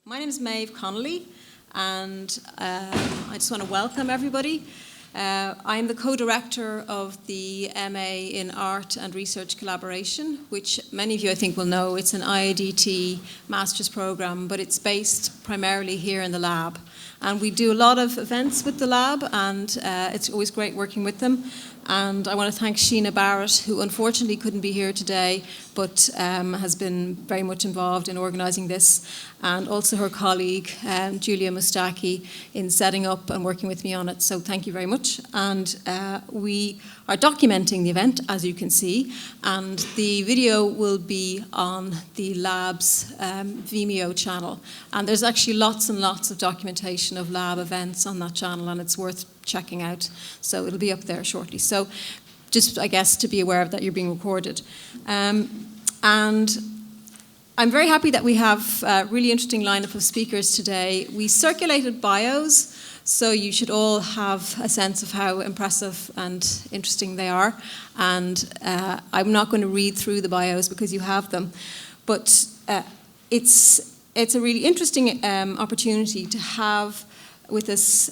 My name is Maeve Connolly, and I just want to welcome everybody. I'm the co-director of the MA in Art and Research Collaboration, which many of you I think will know. It's an IADT master's program, but it's based primarily here in the lab. And we do a lot of events with the lab, and it's always great working with them. And I want to thank Sheena Barrett, who unfortunately couldn't be here today, but has been very much involved in organising this, and also her colleague, Julia Mustaki, in setting up and working with me on it. So thank you very much. And we are documenting the event, as you can see, and the video will be on the lab's Vimeo channel. And there's actually lots and lots of documentation of lab events on that channel, and it's worth checking out. So it'll be up there shortly. So just, I guess, to be aware of that you're being recorded. And I'm very happy that we have a really interesting lineup of speakers today. We circulated bios, so you should all have a sense of how impressive and interesting they are. And I'm not going to read through the bios because you have them. But it's a really interesting opportunity to have with us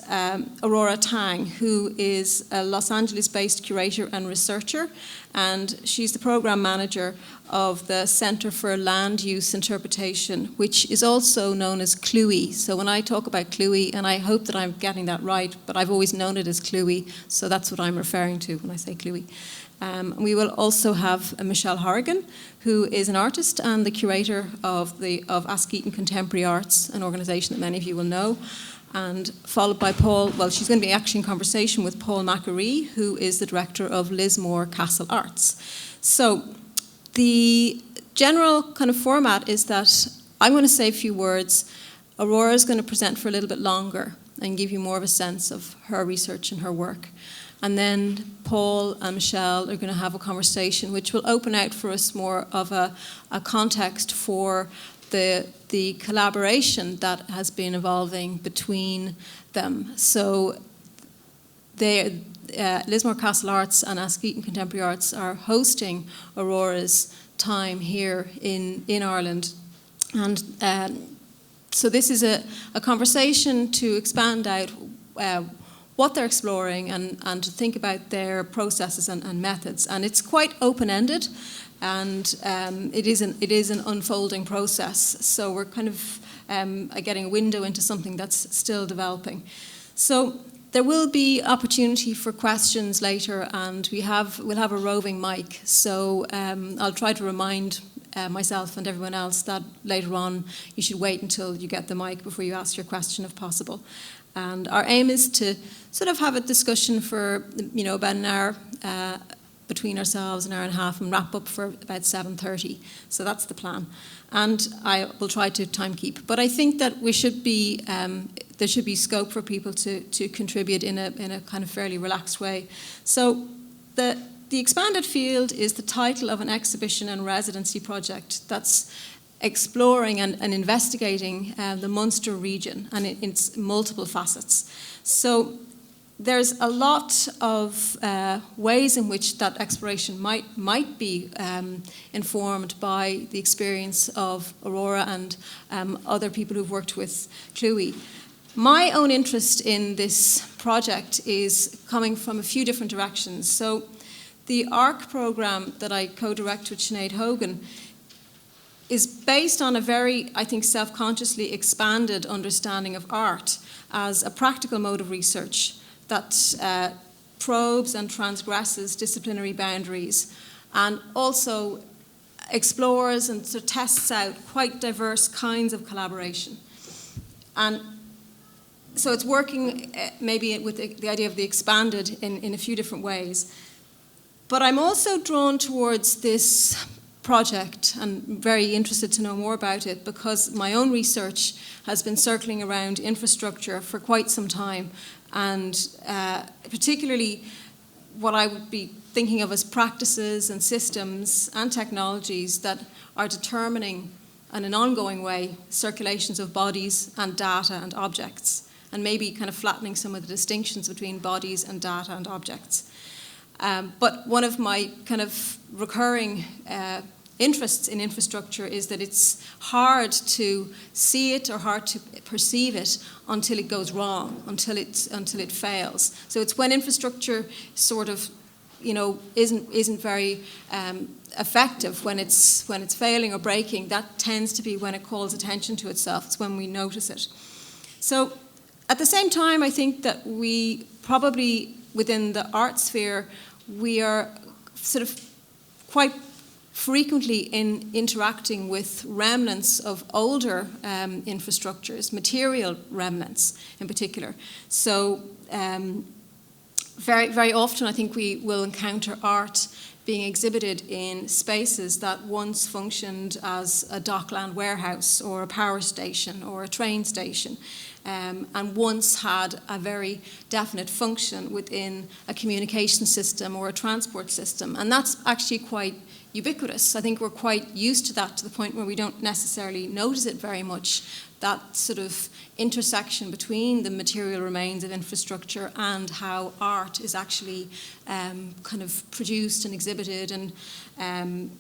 Aurora Tang, who is a Los Angeles-based curator and researcher, and she's the program manager of the Center for Land Use Interpretation, which is also known as CLUI. So when I talk about CLUI, and I hope that I'm getting that right, but I've always known it as CLUI, so that's what I'm referring to when I say CLUI. We will also have Michele Horrigan, who is an artist and the curator of Askeaton Contemporary Arts, an organisation that many of you will know. And followed by she's going to be actually in conversation with Paul McAree, who is the director of Lismore Castle Arts. So the general kind of format is that I'm going to say a few words. Aurora is going to present for a little bit longer and give you more of a sense of her research and her work. And then Paul and Michele are going to have a conversation which will open out for us more of a context for the collaboration that has been evolving between them. So Lismore Castle Arts and Askeaton Contemporary Arts are hosting Aurora's time here in Ireland. And so this is a conversation to expand out what they're exploring and to think about their processes and methods. And it's quite open-ended. And it is an unfolding process. So we're kind of getting a window into something that's still developing. So there will be opportunity for questions later, and we'll have a roving mic. So I'll try to remind myself and everyone else that later on you should wait until you get the mic before you ask your question, if possible. And our aim is to sort of have a discussion for about an hour. Between ourselves, an hour and a half, and wrap up for about 7:30. So that's the plan. And I will try to time keep. But I think that there should be scope for people to contribute in a kind of fairly relaxed way. So the expanded field is the title of an exhibition and residency project that's exploring and investigating the Munster region and its multiple facets. So there's a lot of ways in which that exploration might be informed by the experience of Aurora and other people who've worked with CLUI. My own interest in this project is coming from a few different directions. So the ARC program that I co-direct with Sinead Hogan is based on a very, I think, self-consciously expanded understanding of art as a practical mode of research that probes and transgresses disciplinary boundaries and also explores and sort of tests out quite diverse kinds of collaboration. And so it's working maybe with the idea of the expanded in a few different ways. But I'm also drawn towards this project and very interested to know more about it because my own research has been circling around infrastructure for quite some time, and particularly what I would be thinking of as practices and systems and technologies that are determining in an ongoing way circulations of bodies and data and objects, and maybe kind of flattening some of the distinctions between bodies and data and objects. But one of my kind of recurring interests in infrastructure is that it's hard to see it or hard to perceive it until it goes wrong, until it fails. So it's when infrastructure sort of, isn't very effective, when it's failing or breaking, that tends to be when it calls attention to itself. It's when we notice it. So at the same time, I think that we probably, within the art sphere, we are sort of quite frequently interacting with remnants of older infrastructures, material remnants in particular. So very, very often I think we will encounter art being exhibited in spaces that once functioned as a dockland warehouse or a power station or a train station, and once had a very definite function within a communication system or a transport system. And that's actually quite ubiquitous. I think we're quite used to that, to the point where we don't necessarily notice it very much, that sort of intersection between the material remains of infrastructure and how art is actually kind of produced and exhibited, and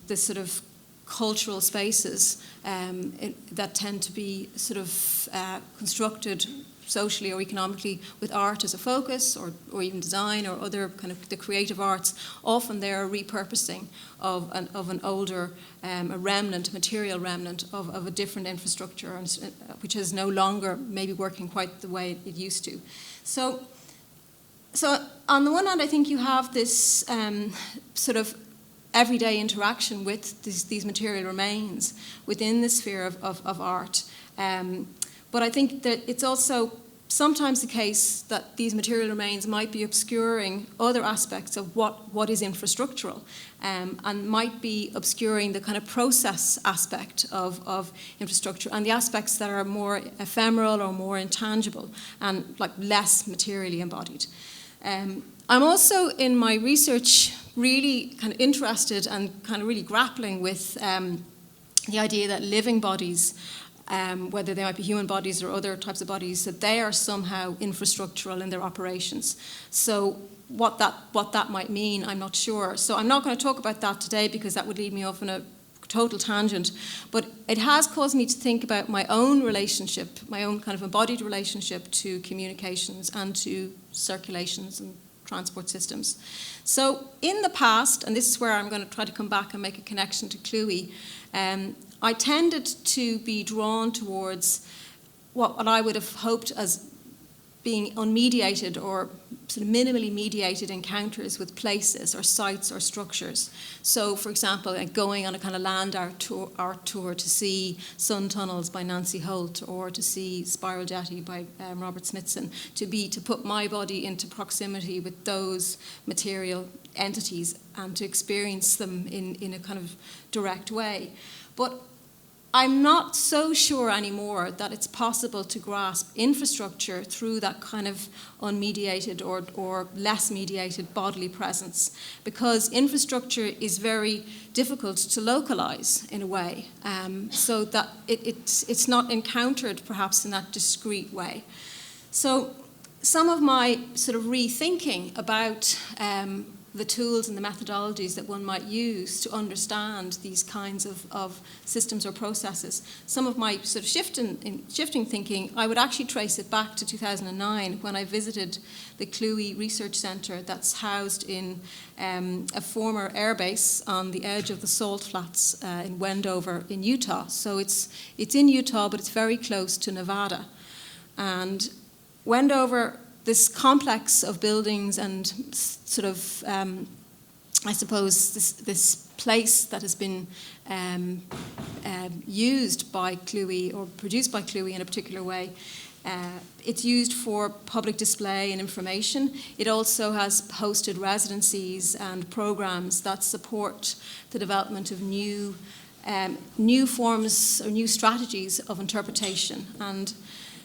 the sort of cultural spaces that tend to be sort of constructed socially or economically with art as a focus, or even design or other kind of the creative arts. Often they're a repurposing of an older, a material remnant of a different infrastructure, which is no longer maybe working quite the way it used to. So on the one hand, I think you have this sort of everyday interaction with these material remains within the sphere of art. But I think that it's also sometimes the case that these material remains might be obscuring other aspects of what is infrastructural, and might be obscuring the kind of process aspect of infrastructure, and the aspects that are more ephemeral or more intangible and like less materially embodied. I'm also, in my research, really kind of interested and kind of really grappling with the idea that living bodies, whether they might be human bodies or other types of bodies, that they are somehow infrastructural in their operations. So what that might mean, I'm not sure. So I'm not going to talk about that today, because that would lead me off in a total tangent. But it has caused me to think about my own relationship, my own kind of embodied relationship to communications and to circulations and transport systems. So in the past, and this is where I'm going to try to come back and make a connection to CLUI, I tended to be drawn towards what I would have hoped as being unmediated or sort of minimally mediated encounters with places or sites or structures. So, for example, going on a kind of land art tour to see Sun Tunnels by Nancy Holt, or to see Spiral Jetty by Robert Smithson, to put my body into proximity with those material entities and to experience them in a kind of direct way. But I'm not so sure anymore that it's possible to grasp infrastructure through that kind of unmediated or less mediated bodily presence, because infrastructure is very difficult to localize in a way, so that it's not encountered perhaps in that discrete way. So some of my sort of rethinking about the tools and the methodologies that one might use to understand these kinds of systems or processes, some of my sort of shifting thinking, I would actually trace it back to 2009, when I visited the CLUI Research Centre that's housed in a former airbase on the edge of the Salt Flats in Wendover in Utah. So it's in Utah, but it's very close to Nevada. And Wendover, this complex of buildings and sort of, I suppose, this place that has been used by CLUI or produced by CLUI in a particular way. It's used for public display and information. It also has hosted residencies and programs that support the development of new forms or new strategies of interpretation. And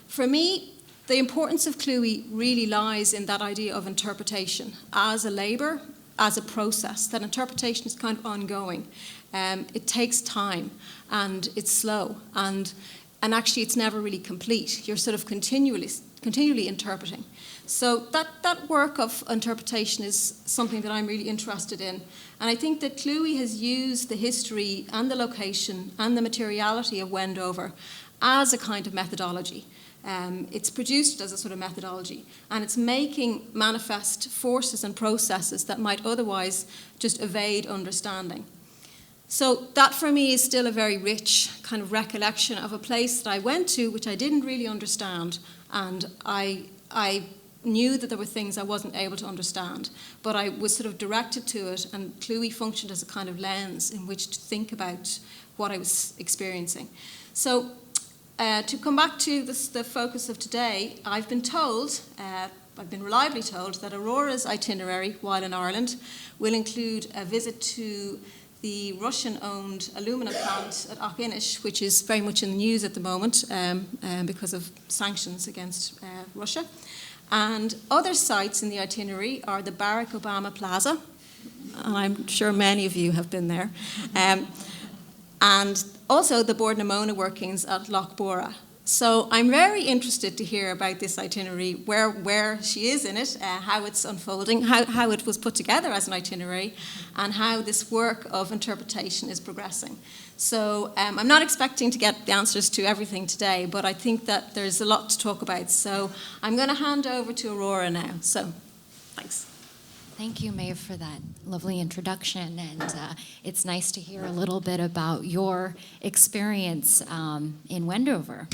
for me, the importance of CLUI really lies in that idea of interpretation as a labour, as a process. That interpretation is kind of ongoing. It takes time, and it's slow, and and actually it's never really complete. You're sort of continually interpreting. So that work of interpretation is something that I'm really interested in. And I think that CLUI has used the history and the location and the materiality of Wendover as a kind of methodology. It's produced as a sort of methodology, and it's making manifest forces and processes that might otherwise just evade understanding. So that for me is still a very rich kind of recollection of a place that I went to which I didn't really understand, and I knew that there were things I wasn't able to understand, but I was sort of directed to it, and CLUI functioned as a kind of lens in which to think about what I was experiencing. So to come back to the focus of today, I've been reliably told that Aurora's itinerary while in Ireland will include a visit to the Russian-owned alumina plant at Auchinleach, which is very much in the news at the moment because of sanctions against Russia. And other sites in the itinerary are the Barack Obama Plaza, and I'm sure many of you have been there, and also the Bord na Móna workings at Loch Bora. So I'm very interested to hear about this itinerary, where she is in it, how it's unfolding, how it was put together as an itinerary, and how this work of interpretation is progressing. So I'm not expecting to get the answers to everything today, but I think that there's a lot to talk about. So I'm going to hand over to Aurora now. So thanks. Thank you, Maeve, for that lovely introduction, and it's nice to hear a little bit about your experience in Wendover.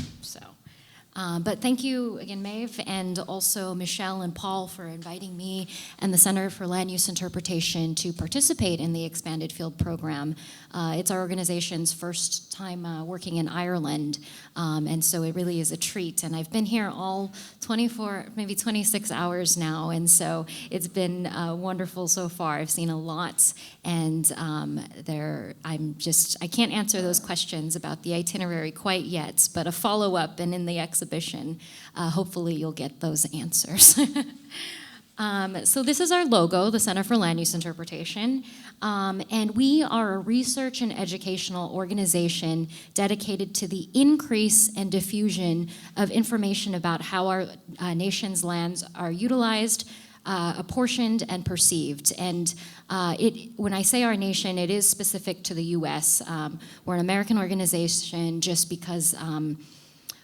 But thank you again, Maeve, and also Michele and Paul for inviting me and the Center for Land Use Interpretation to participate in the Expanded Field Program. It's our organization's first time working in Ireland, and so it really is a treat. And I've been here all 24, maybe 26 hours now, and so it's been wonderful so far. I've seen a lot, and I can't answer those questions about the itinerary quite yet, but a follow-up and in the exhibition, hopefully you'll get those answers. So this is our logo, the Center for Land Use Interpretation, and we are a research and educational organization dedicated to the increase and diffusion of information about how our nation's lands are utilized, apportioned, and perceived. And when I say our nation, it is specific to the U.S. We're an American organization just because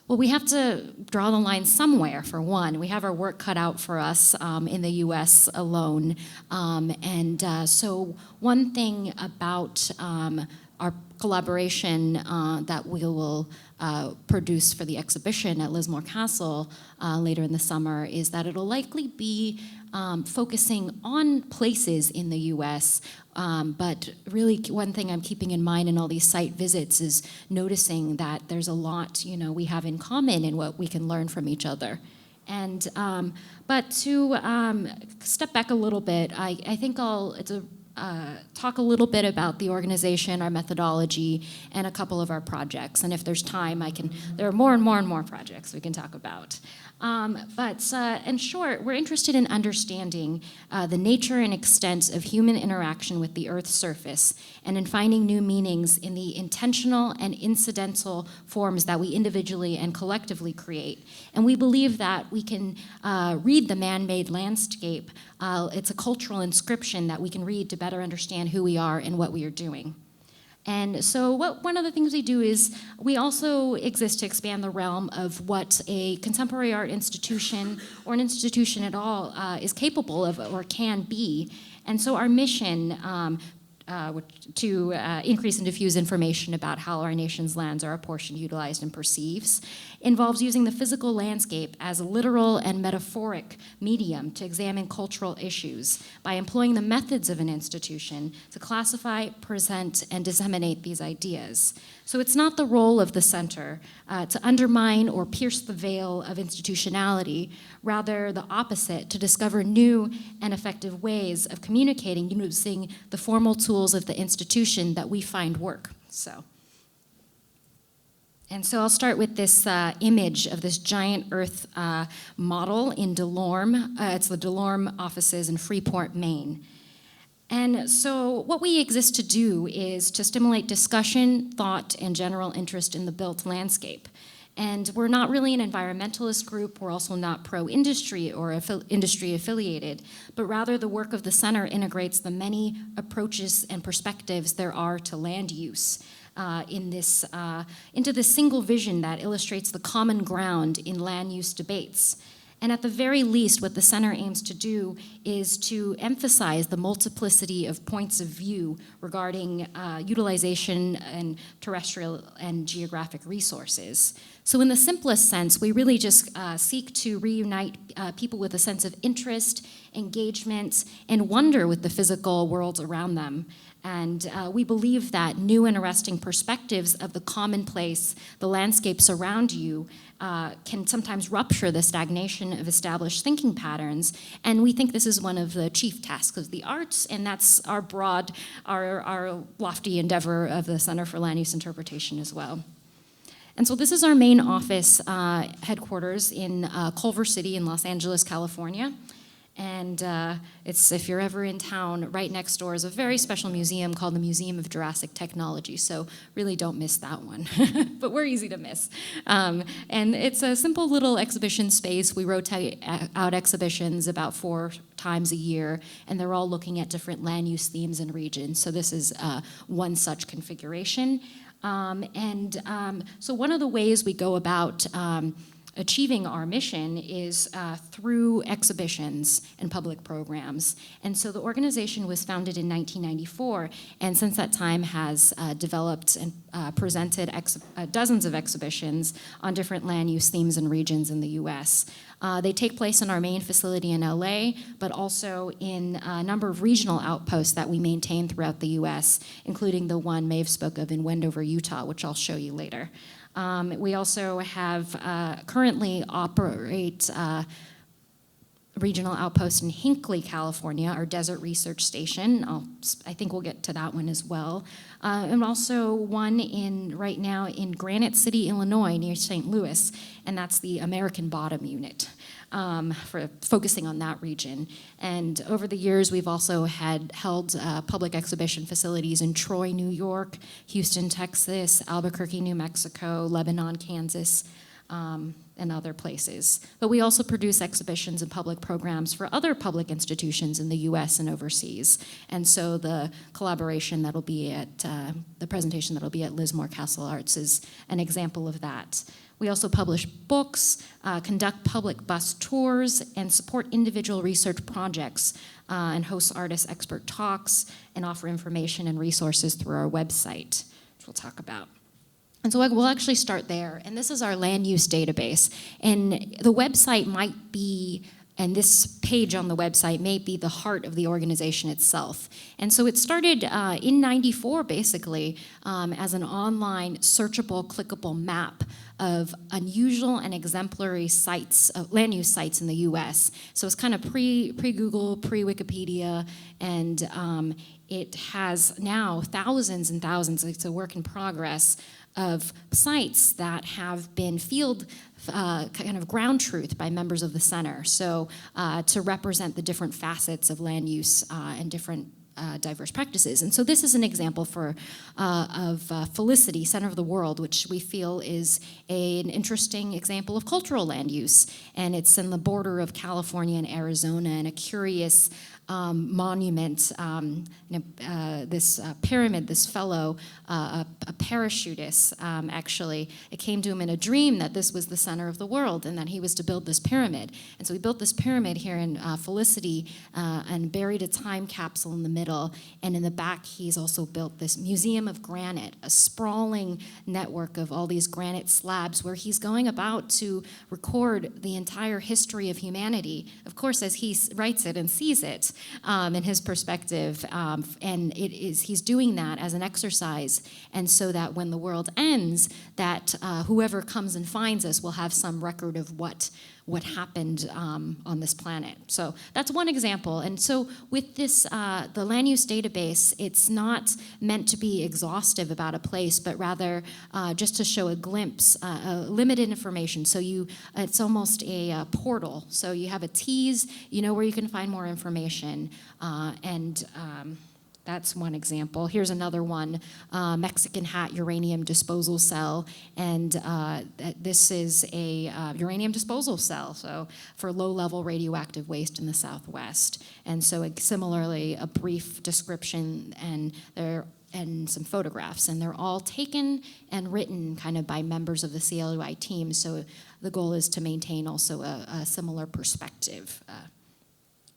well, we have to draw the line somewhere, for one. We have our work cut out for us in the U.S. alone. So one thing about our collaboration that we will produce for the exhibition at Lismore Castle later in the summer is that it'll likely be focusing on places in the U.S., but really one thing I'm keeping in mind in all these site visits is noticing that there's a lot, we have in common in what we can learn from each other. And but to step back a little bit, I think I'll talk a little bit about the organization, our methodology, and a couple of our projects. And if there's time, there are more and more projects we can talk about. But in short, we're interested in understanding the nature and extent of human interaction with the Earth's surface, and in finding new meanings in the intentional and incidental forms that we individually and collectively create. And we believe that we can read the man-made landscape. It's a cultural inscription that we can read to better understand who we are and what we are doing. And so one of the things we do is we also exist to expand the realm of what a contemporary art institution or an institution at all is capable of or can be. And so our mission to increase and diffuse information about how our nation's lands are apportioned, utilized, and perceived involves using the physical landscape as a literal and metaphoric medium to examine cultural issues by employing the methods of an institution to classify, present, and disseminate these ideas. So it's not the role of the center to undermine or pierce the veil of institutionality, rather the opposite, to discover new and effective ways of communicating using the formal tools of the institution that we find work. And so I'll start with this image of this giant earth model in Delorme. It's the Delorme offices in Freeport, Maine. And so what we exist to do is to stimulate discussion, thought, and general interest in the built landscape. And we're not really an environmentalist group. We're also not pro-industry or industry affiliated, but rather the work of the center integrates the many approaches and perspectives there are to land use into this single vision that illustrates the common ground in land use debates. And at the very least, what the center aims to do is to emphasize the multiplicity of points of view regarding utilization and terrestrial and geographic resources. So in the simplest sense, we really just seek to reunite people with a sense of interest, engagement, and wonder with the physical worlds around them. And we believe that new and arresting perspectives of the commonplace, the landscapes around you, can sometimes rupture the stagnation of established thinking patterns. And we think this is one of the chief tasks of the arts, and that's our our lofty endeavor of the Center for Land Use Interpretation as well. And so this is our main office headquarters in Culver City in Los Angeles, California. And if you're ever in town, right next door is a very special museum called the Museum of Jurassic Technology. So really don't miss that one. But we're easy to miss. And it's a simple little exhibition space. We rotate out exhibitions about 4 times a year, and they're all looking at different land use themes and regions. So this is one such configuration. So one of the ways we go about achieving our mission is through exhibitions and public programs. And so the organization was founded in 1994, and since that time has developed and presented dozens of exhibitions on different land use themes and regions in the US. They take place in our main facility in LA, but also in a number of regional outposts that we maintain throughout the US, including the one Maeve spoke of in Wendover, Utah, which I'll show you later. We also have currently operate regional outpost in Hinckley, California, our desert research station. I think we'll get to that one as well. And also one right now in Granite City, Illinois, near St. Louis, and that's the American Bottom Unit, for focusing on that region. And over the years, we've also held public exhibition facilities in Troy, New York, Houston, Texas, Albuquerque, New Mexico, Lebanon, Kansas, and other places. But we also produce exhibitions and public programs for other public institutions in the US and overseas. And so the collaboration that'll be at, the presentation that'll be at Lismore Castle Arts is an example of that. We also publish books, conduct public bus tours, and support individual research projects, and host artist expert talks, and offer information and resources through our website, which we'll talk about. And so we'll actually start there. And this is our land use database. And the website might be, and this page on the website may be the heart of the organization itself. And so it started in '94, basically, as an online searchable, clickable map of unusual and exemplary sites, land use sites in the US. So it's kind of pre-Google, pre-Wikipedia, and it has now thousands and thousands, it's a work in progress, of sites that have been field kind of ground truth by members of the center. So to represent the different facets of land use and different diverse practices. And so this is an example of Felicity, Center of the World, which we feel is an interesting example of cultural land use. And it's in the border of California and Arizona, and a curious monument, this pyramid, this fellow, a parachutist, actually, it came to him in a dream that this was the center of the world and that he was to build this pyramid. And so he built this pyramid here in Felicity and buried a time capsule in the middle. And in the back, he's also built this museum of granite, a sprawling network of all these granite slabs where he's going about to record the entire history of humanity, of course, as he writes it and sees it. In his perspective, and he's doing that as an exercise, and so that when the world ends, that whoever comes and finds us will have some record of what happened on this planet. So that's one example. And so with this, the land use database, it's not meant to be exhaustive about a place, but rather just to show a glimpse, limited information. So it's almost a portal. So you have a tease, you know where you can find more information, and That's one example. Here's another one, Mexican Hat uranium disposal cell, and this is a uranium disposal cell, so for low-level radioactive waste in the Southwest. And so similarly, a brief description and some photographs, and they're all taken and written kind of by members of the CLUI team, so the goal is to maintain also a similar perspective,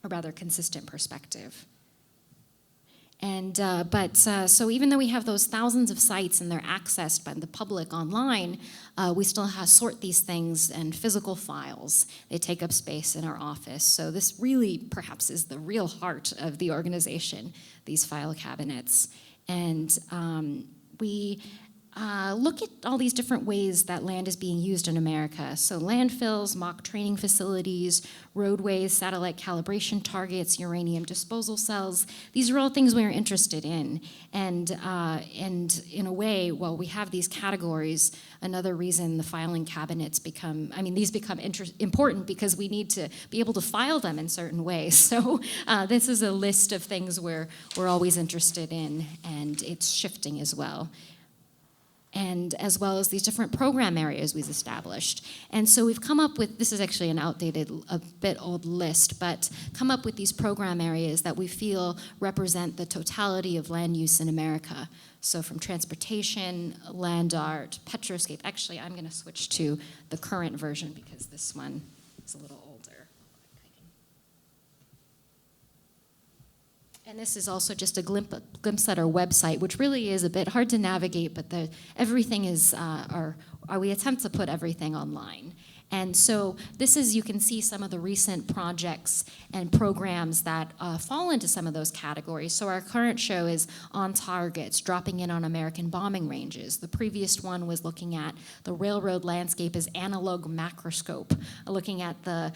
a rather consistent perspective. And so even though we have those thousands of sites and they're accessed by the public online, we still have sort these things in physical files. They take up space in our office. So this really perhaps is the real heart of the organization, these file cabinets. And we look at all these different ways that land is being used in America. So landfills, mock training facilities, roadways, satellite calibration targets, uranium disposal cells. These are all things we are interested in. And in a way, while we have these categories, another reason the filing cabinets become important because we need to be able to file them in certain ways. So this is a list of things we're always interested in, and it's shifting as well. And as well as these different program areas we've established. And so we've come up with, this is actually an outdated, a bit old list, but come up with these program areas that we feel represent the totality of land use in America. So from transportation, land art, petroscape. Actually, I'm gonna switch to the current version because this one is a little older. And this is also just a glimpse at our website, which really is a bit hard to navigate, but everything is, we attempt to put everything online. And so this is, you can see some of the recent projects and programs that fall into some of those categories. So our current show is On Targets, dropping in on American bombing ranges. The previous one was looking at the railroad landscape as analog macroscope, looking at the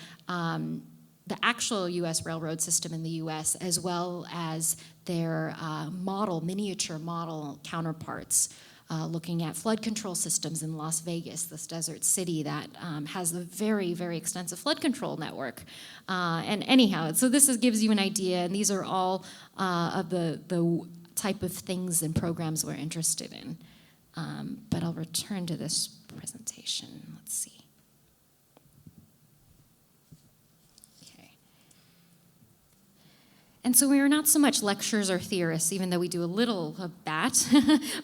actual U.S. railroad system in the U.S., as well as their miniature model counterparts, looking at flood control systems in Las Vegas, this desert city that has a very, very extensive flood control network. And anyhow, so this gives you an idea, and these are all of the type of things and programs we're interested in. But I'll return to this presentation. Let's see. And so we are not so much lecturers or theorists, even though we do a little of that,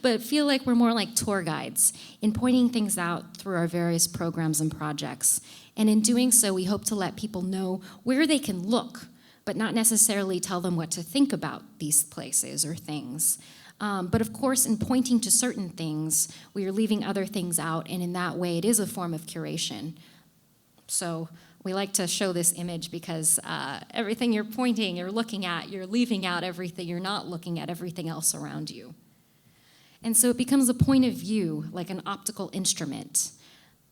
but feel like we're more like tour guides in pointing things out through our various programs and projects. And in doing so, we hope to let people know where they can look, but not necessarily tell them what to think about these places or things. But of course, in pointing to certain things, we are leaving other things out, and in that way, it is a form of curation. So we like to show this image because everything you're pointing, you're looking at, you're leaving out everything, you're not looking at everything else around you. And so it becomes a point of view, like an optical instrument.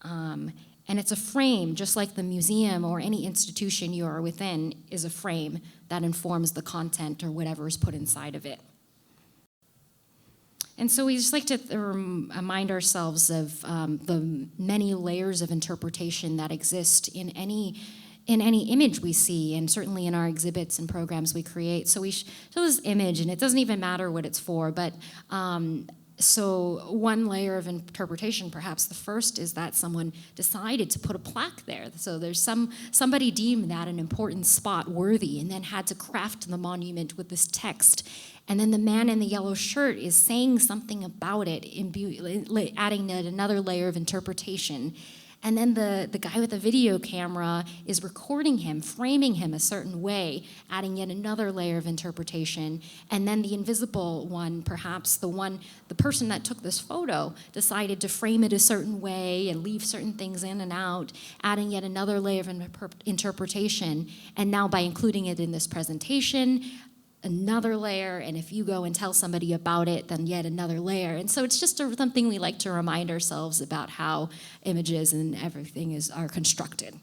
And it's a frame, just like the museum or any institution you are within is a frame that informs the content or whatever is put inside of it. And so we just like to remind ourselves of the many layers of interpretation that exist in any image we see, and certainly in our exhibits and programs we create. So we show this image, and it doesn't even matter what it's for, but so one layer of interpretation, perhaps the first, is that someone decided to put a plaque there. So there's somebody deemed that an important spot worthy and then had to craft the monument with this text. And then the man in the yellow shirt is saying something about it, adding yet another layer of interpretation. And then the guy with the video camera is recording him, framing him a certain way, adding yet another layer of interpretation. And then the invisible one, perhaps the person that took this photo, decided to frame it a certain way and leave certain things in and out, adding yet another layer of interpretation. And now by including it in this presentation, another layer, and if you go and tell somebody about it, then yet another layer. And so it's just something we like to remind ourselves about how images and everything are constructed.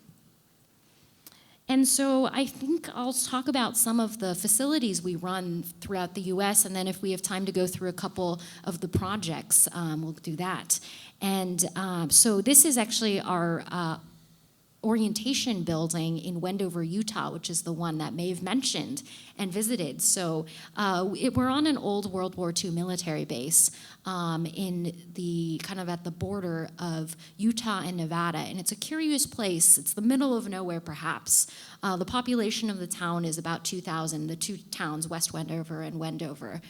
And so I think I'll talk about some of the facilities we run throughout the US, and then if we have time to go through a couple of the projects, we'll do that. And so this is actually our orientation building in Wendover, Utah, which is the one that Maeve mentioned and visited. So we're on an old World War II military base in the kind of at the border of Utah and Nevada, and it's a curious place. It's the middle of nowhere, perhaps. The population of the town is about 2,000. The two towns, West Wendover and Wendover.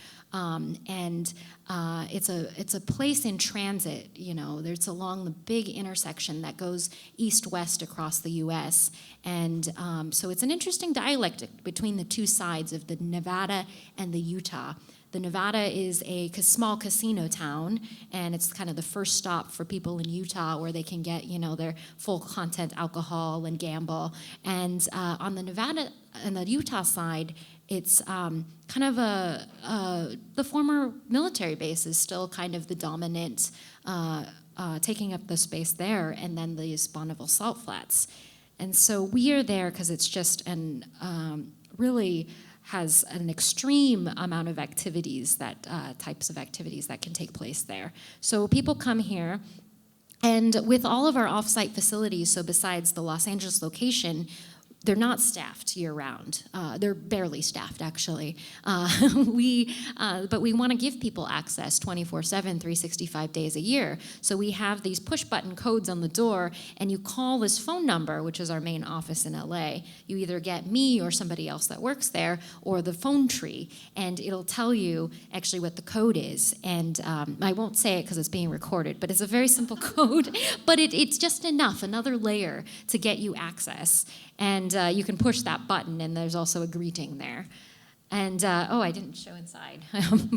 It's a place in transit. You know, it's along the big intersection that goes east-west across the U.S. And so it's an interesting dialectic between the two sides of the Nevada and the Utah. The Nevada is a small casino town, and it's kind of the first stop for people in Utah where they can get, you know, their full content alcohol and gamble. And on the Nevada and the Utah side, it's kind of the former military base is still kind of the dominant, taking up the space there, and then these Bonneville Salt Flats. And so we are there because it's just really has an extreme amount of activities types of activities that can take place there. So people come here, and with all of our off-site facilities, so besides the Los Angeles location, they're not staffed year-round. They're barely staffed, actually. But we want to give people access 24/7, 365 days a year. So we have these push-button codes on the door, and you call this phone number, which is our main office in LA. You either get me or somebody else that works there, or the phone tree, and it'll tell you actually what the code is. And I won't say it because it's being recorded, but it's a very simple code. But it's just enough, another layer to get you access. And you can push that button, and there's also a greeting there. And, I didn't show inside,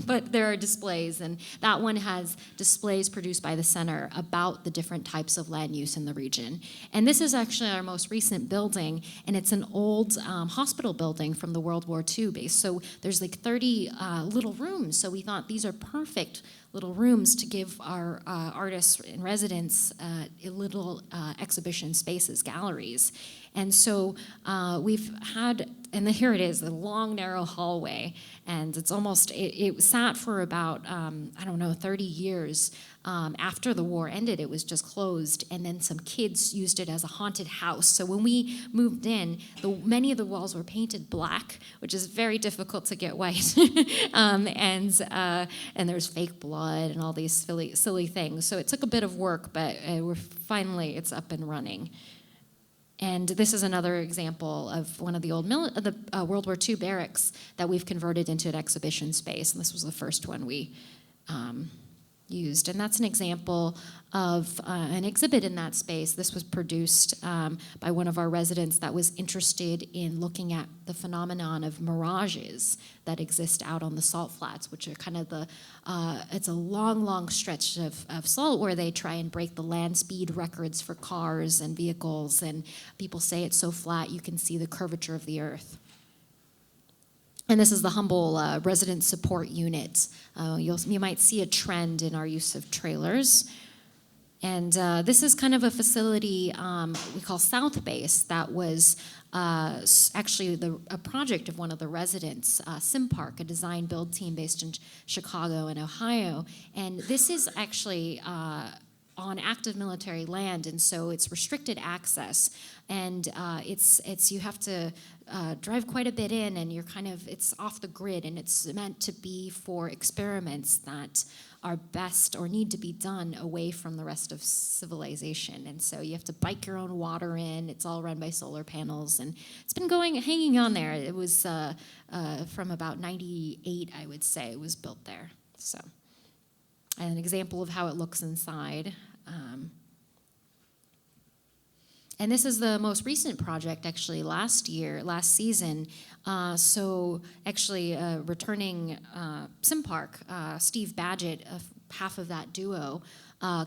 but there are displays, and that one has displays produced by the center about the different types of land use in the region. And this is actually our most recent building, and it's an old hospital building from the World War II base. So there's like 30 little rooms, so we thought these are perfect little rooms to give our artists in residence little exhibition spaces, galleries. And so we've had, and here it is, the long, narrow hallway, and it's almost, it sat for about, 30 years. After the war ended, it was just closed, and then some kids used it as a haunted house. So when we moved in, many of the walls were painted black, which is very difficult to get white, and there's fake blood and all these silly things. So it took a bit of work, but it's up and running. And this is another example of one of the old World War II barracks that we've converted into an exhibition space, and this was the first one we used. And that's an example of an exhibit in that space. This was produced by one of our residents that was interested in looking at the phenomenon of mirages that exist out on the salt flats, which are kind of it's a long, long stretch of salt where they try and break the land speed records for cars and vehicles, and people say it's so flat you can see the curvature of the earth. And this is the humble resident support unit. You might see a trend in our use of trailers. And this is kind of a facility we call South Base that was actually a project of one of the residents, SimPark, a design build team based in Chicago and Ohio. And this is actually on active military land, and so it's restricted access, and it's you have to drive quite a bit in, and it's off the grid, and it's meant to be for experiments that are best or need to be done away from the rest of civilization. And so you have to bike your own water in. It's all run by solar panels, and it's been hanging on there. It was from about 98, I would say, it was built there. So an example of how it looks inside. And this is the most recent project, actually, last season. So actually, returning SimPark, Steve Badgett, half of that duo,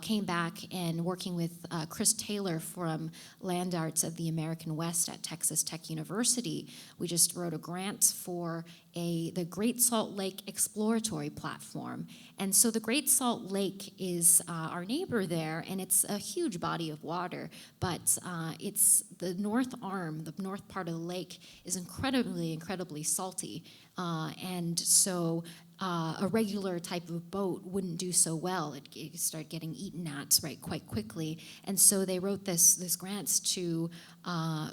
came back and working with Chris Taylor from Land Arts of the American West at Texas Tech University. We just wrote a grant for the Great Salt Lake Exploratory platform. And so the Great Salt Lake is our neighbor there, and it's a huge body of water, but it's the north arm, the north part of the lake is incredibly, incredibly salty. And so a regular type of boat wouldn't do so well. It started getting eaten at quite quickly. And so they wrote this grants to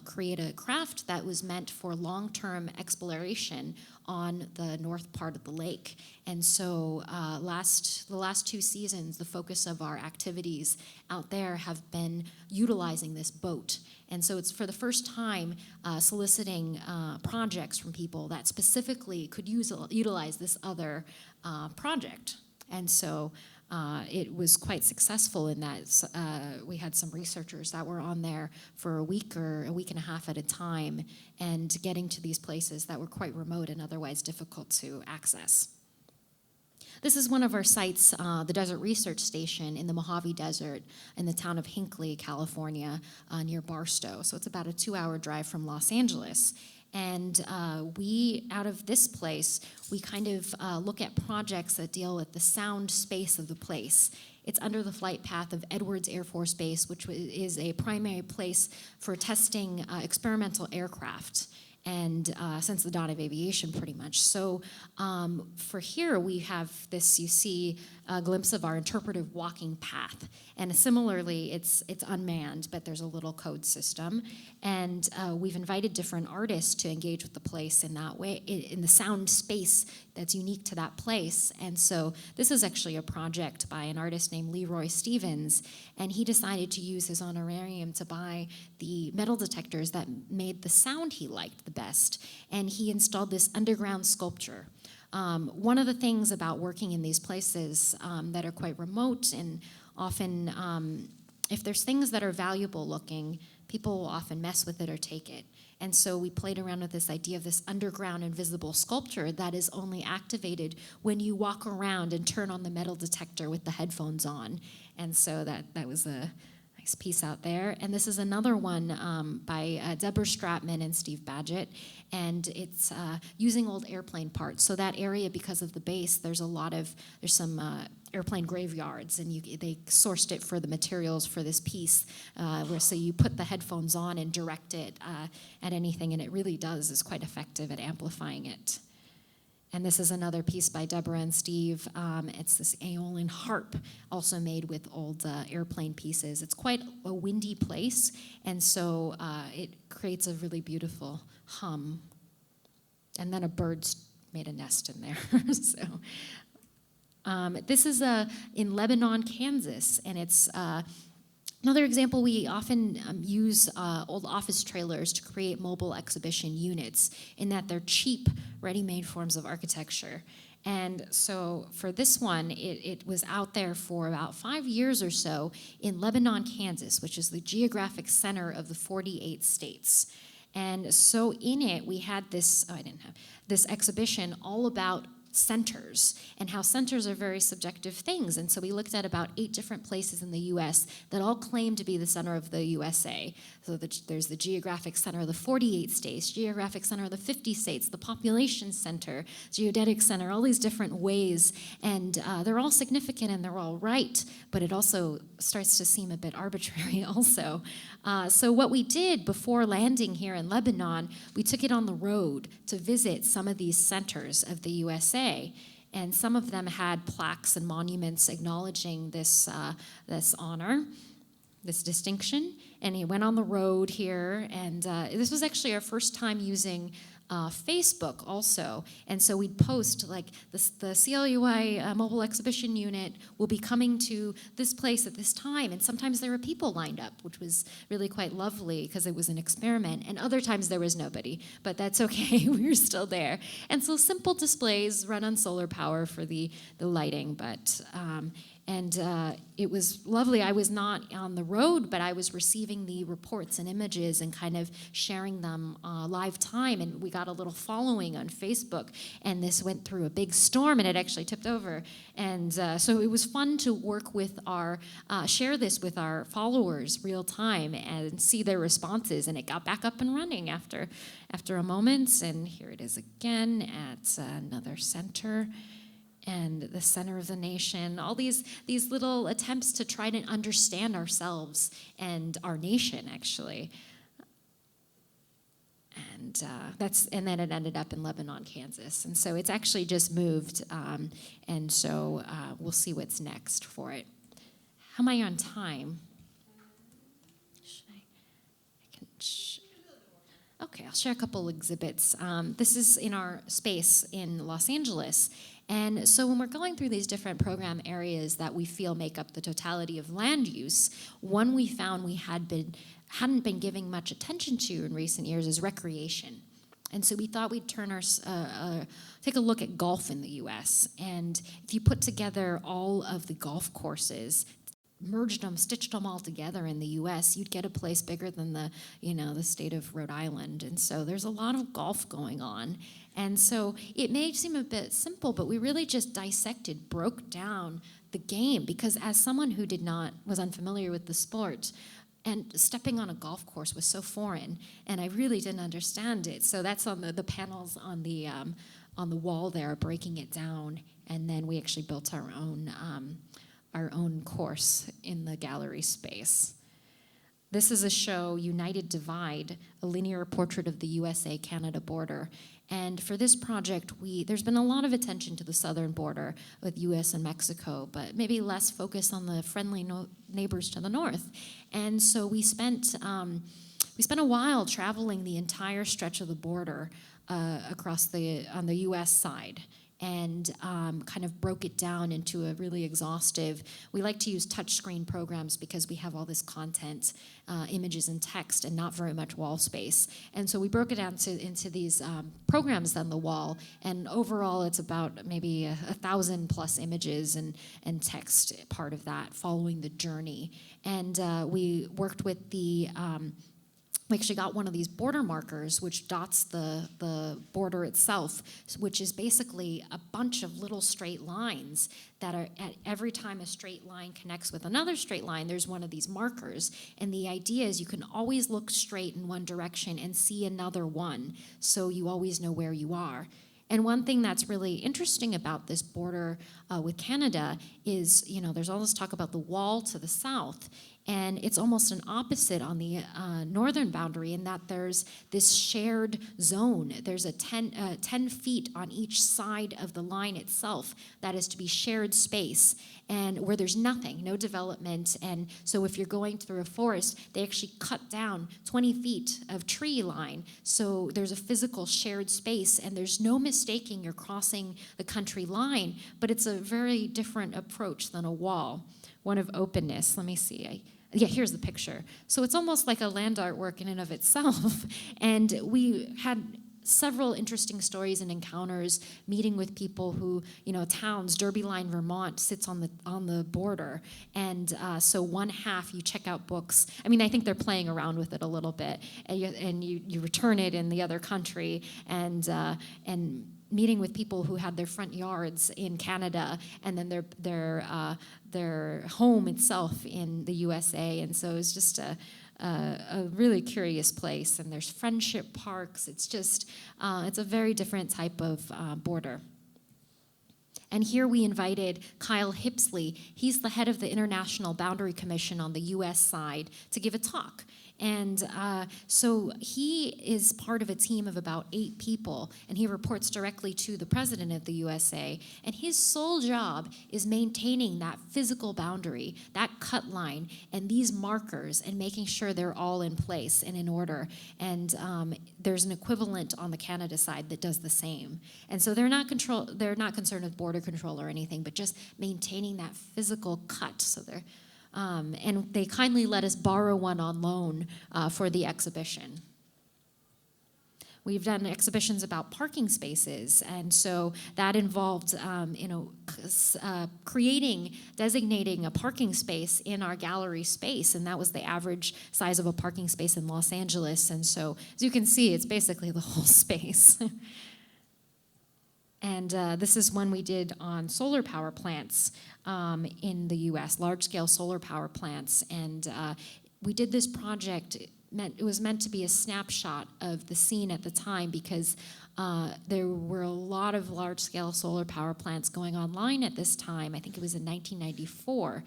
create a craft that was meant for long-term exploration on the north part of the lake. And so the last 2 seasons, the focus of our activities out there have been utilizing this boat. And so it's for the first time soliciting projects from people that specifically could utilize this other project. And so it was quite successful in that we had some researchers that were on there for a week or a week and a half at a time and getting to these places that were quite remote and otherwise difficult to access. This is one of our sites, the Desert Research Station in the Mojave Desert in the town of Hinckley, California, near Barstow. So it's about a 2-hour drive from Los Angeles. And we, out of this place, we kind of look at projects that deal with the sound space of the place. It's under the flight path of Edwards Air Force Base, which is a primary place for testing experimental aircraft. And since the dawn of aviation, pretty much. So for here, we have this, you see a glimpse of our interpretive walking path. And similarly, it's unmanned, but there's a little code system. And we've invited different artists to engage with the place in that way, in the sound space that's unique to that place. And so this is actually a project by an artist named Leroy Stevens, and he decided to use his honorarium to buy the metal detectors that made the sound he liked the best. And he installed this underground sculpture. One of the things about working in these places that are quite remote and often, if there's things that are valuable looking, people will often mess with it or take it. And so we played around with this idea of this underground invisible sculpture that is only activated when you walk around and turn on the metal detector with the headphones on. And so that was a nice piece out there. And this is another one by Deborah Stratman and Steve Badgett. And it's using old airplane parts. So that area, because of the base, there's some airplane graveyards, and they sourced it for the materials for this piece, so you put the headphones on and direct it at anything, and it really is quite effective at amplifying it. And this is another piece by Deborah and Steve. It's this Aeolian harp, also made with old airplane pieces. It's quite a windy place, and so it creates a really beautiful hum. And then a bird's made a nest in there. So this is in Lebanon, Kansas, and it's another example. We often use old office trailers to create mobile exhibition units in that they're cheap, ready-made forms of architecture. And so for this one, it was out there for about 5 years or so in Lebanon, Kansas, which is the geographic center of the 48 states. And so in it, we had this exhibition all about centers and how centers are very subjective things. And so we looked at about 8 different places in the U.S. that all claim to be the center of the USA. So there's the geographic center of the 48 states, geographic center of the 50 states, the population center, geodetic center, all these different ways. And they're all significant and they're all right, but it also starts to seem a bit arbitrary also. So what we did before landing here in Lebanon, we took it on the road to visit some of these centers of the USA. And some of them had plaques and monuments acknowledging this honor, this distinction. And he went on the road here, and this was actually our first time using Facebook also. And so we'd post like the CLUI mobile exhibition unit will be coming to this place at this time. And sometimes there were people lined up, which was really quite lovely because it was an experiment. And other times there was nobody, but that's okay. We were still there. And so simple displays run on solar power for the lighting, but it was lovely. I was not on the road, but I was receiving the reports and images and kind of sharing them live time. And we got a little following on Facebook. And this went through a big storm, and it actually tipped over. And so it was fun to work with share this with our followers real time and see their responses. And it got back up and running after a moment. And here it is again at another center. And the center of the nation, all these little attempts to try to understand ourselves and our nation, actually. And then it ended up in Lebanon, Kansas. And so it's actually just moved, and so we'll see what's next for it. How am I on time? Okay, I'll share a couple exhibits. This is in our space in Los Angeles. And so when we're going through these different program areas that we feel make up the totality of land use, one we found we hadn't been giving much attention to in recent years is recreation. And so we thought we'd take a look at golf in the U.S. And if you put together all of the golf courses, merged them, stitched them all together in the U.S., you'd get a place bigger than the state of Rhode Island. And so there's a lot of golf going on. And so it may seem a bit simple, but we really just broke down the game, because as someone who was unfamiliar with the sport, and stepping on a golf course was so foreign, and I really didn't understand it. So that's on the panels on the wall there, breaking it down, and then we actually built our own course in the gallery space. This is a show, United Divide, a linear portrait of the USA-Canada border. And for this project, there's been a lot of attention to the southern border with US and Mexico, but maybe less focus on the friendly neighbors to the north. And so we spent a while traveling the entire stretch of the border on the US side, and kind of broke it down into a really exhaustive. We like to use touchscreen programs because we have all this content, images and text, and not very much wall space. And so we broke it down into these programs on the wall, and overall it's about maybe 1,000 plus images and text part of that, following the journey. And we worked with we actually got one of these border markers, which dots the border itself, which is basically a bunch of little straight lines that are at every time a straight line connects with another straight line, there's one of these markers. And the idea is you can always look straight in one direction and see another one, so you always know where you are. And one thing that's really interesting about this border with Canada is, there's all this talk about the wall to the south, and it's almost an opposite on the northern boundary, in that there's this shared zone. There's 10 feet on each side of the line itself that is to be shared space, and where there's nothing, no development. And so if you're going through a forest, they actually cut down 20 feet of tree line, so there's a physical shared space, and there's no mistaking you're crossing the country line, but it's a very different approach than a wall, one of openness. Let me see. Here's the picture. So it's almost like a land artwork in and of itself. And we had several interesting stories and encounters, meeting with people who, towns, Derby Line, Vermont sits on the border. And so one half you check out books. I mean, I think they're playing around with it a little bit. And you return it in the other country. And meeting with people who had their front yards in Canada, and then their home itself in the USA. And so it's just a really curious place. And there's friendship parks. It's just, it's a very different type of border. And here we invited Kyle Hipsley. He's the head of the International Boundary Commission on the US side to give a talk. And so he is part of a team of about 8 people, and he reports directly to the president of the USA. And his sole job is maintaining that physical boundary, that cut line, and these markers, and making sure they're all in place and in order. And there's an equivalent on the Canada side that does the same. And so they're not concerned with border control or anything, but just maintaining that physical cut. So they're and they kindly let us borrow one on loan for the exhibition. We've done exhibitions about parking spaces, and so that involved, designating a parking space in our gallery space, and that was the average size of a parking space in Los Angeles. And so, as you can see, it's basically the whole space. And this is one we did on solar power plants in the U.S., large-scale solar power plants. And we did this project. It was meant to be a snapshot of the scene at the time, because there were a lot of large-scale solar power plants going online at this time. I think it was in 1994,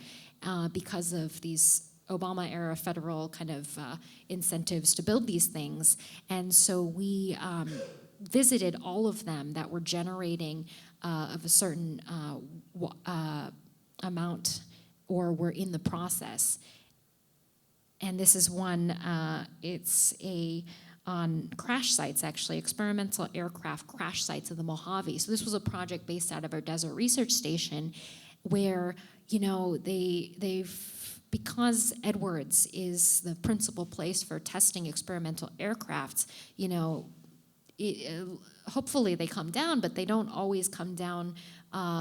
because of these Obama-era federal kind of incentives to build these things. And so we visited all of them that were generating of a certain amount or were in the process. And this is one, it's on crash sites, actually, experimental aircraft crash sites of the Mojave. So this was a project based out of our desert research station where, you know, because Edwards is the principal place for testing experimental aircraft, you know, hopefully they come down, but they don't always come down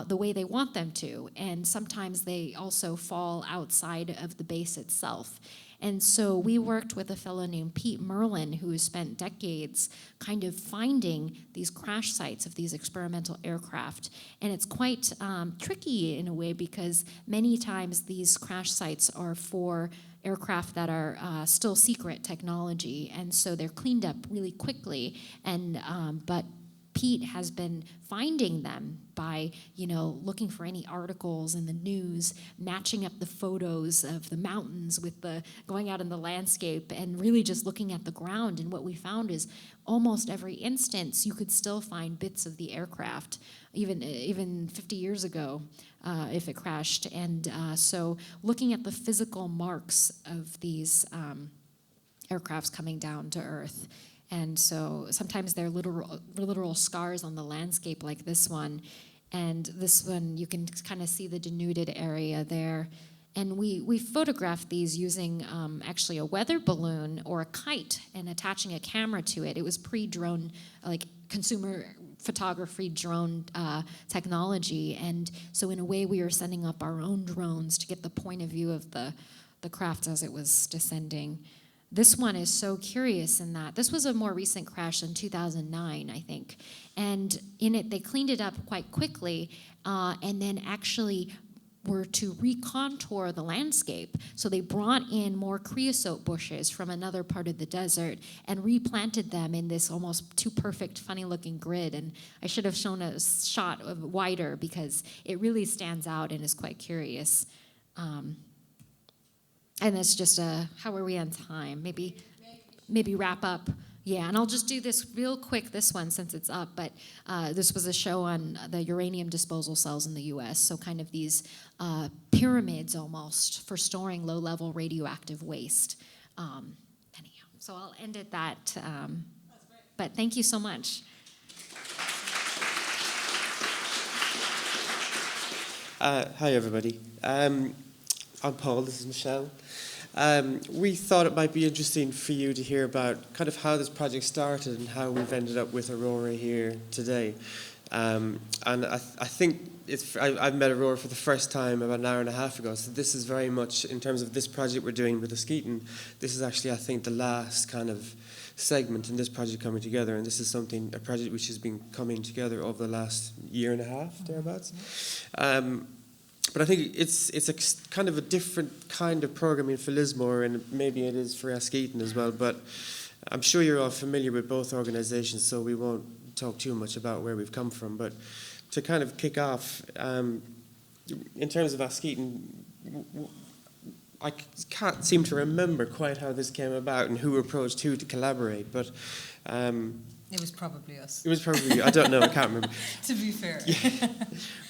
the way they want them to. And sometimes they also fall outside of the base itself. And so we worked with a fellow named Pete Merlin, who has spent decades kind of finding these crash sites of these experimental aircraft. And it's quite tricky in a way because many times these crash sites are for aircraft that are still secret technology, and so they're cleaned up really quickly. And but Pete has been finding them by, you know, looking for any articles in the news, matching up the photos of the mountains with the going out in the landscape, and really just looking at the ground. And what we found is almost every instance you could still find bits of the aircraft, even 50 years ago, if it crashed. And so looking at the physical marks of these aircrafts coming down to Earth. And so sometimes they're literal scars on the landscape like this one. And this one, you can kind of see the denuded area there. And we photographed these using actually a weather balloon or a kite and attaching a camera to it. It was pre-drone, like consumer photography drone technology. And so in a way, we were sending up our own drones to get the point of view of the craft as it was descending. This one is so curious in that this was a more recent crash in 2009, I think. And in it, they cleaned it up quite quickly and then actually were to recontour the landscape. So they brought in more creosote bushes from another part of the desert and replanted them in this almost too perfect, funny-looking grid. And I should have shown a shot of wider because it really stands out and is quite curious. And it's just how are we on time? Maybe wrap up. Yeah, and I'll just do this real quick, this one, since it's up. But this was a show on the uranium disposal cells in the U.S., so kind of these pyramids almost for storing low-level radioactive waste. Anyhow, so I'll end at that. But thank you so much. Hi, everybody. I'm Paul, this is Michele. We thought it might be interesting for you to hear about kind of how this project started and how we've ended up with Aurora here today. And I think I've met Aurora for the first time about an hour and a half ago, so this is very much, in terms of this project we're doing with Askeaton, this is actually, I think, the last kind of segment in this project coming together, and this is a project which has been coming together over the last year and a half, thereabouts. But I think it's a kind of a different kind of programming for Lismore, and maybe it is for Askeaton as well. But I'm sure you're all familiar with both organisations, so we won't talk too much about where we've come from. But to kind of kick off, in terms of Askeaton, I can't seem to remember quite how this came about and who approached who to collaborate, but it was probably us. It was probably you. I don't know. I can't remember. To be fair. Yeah.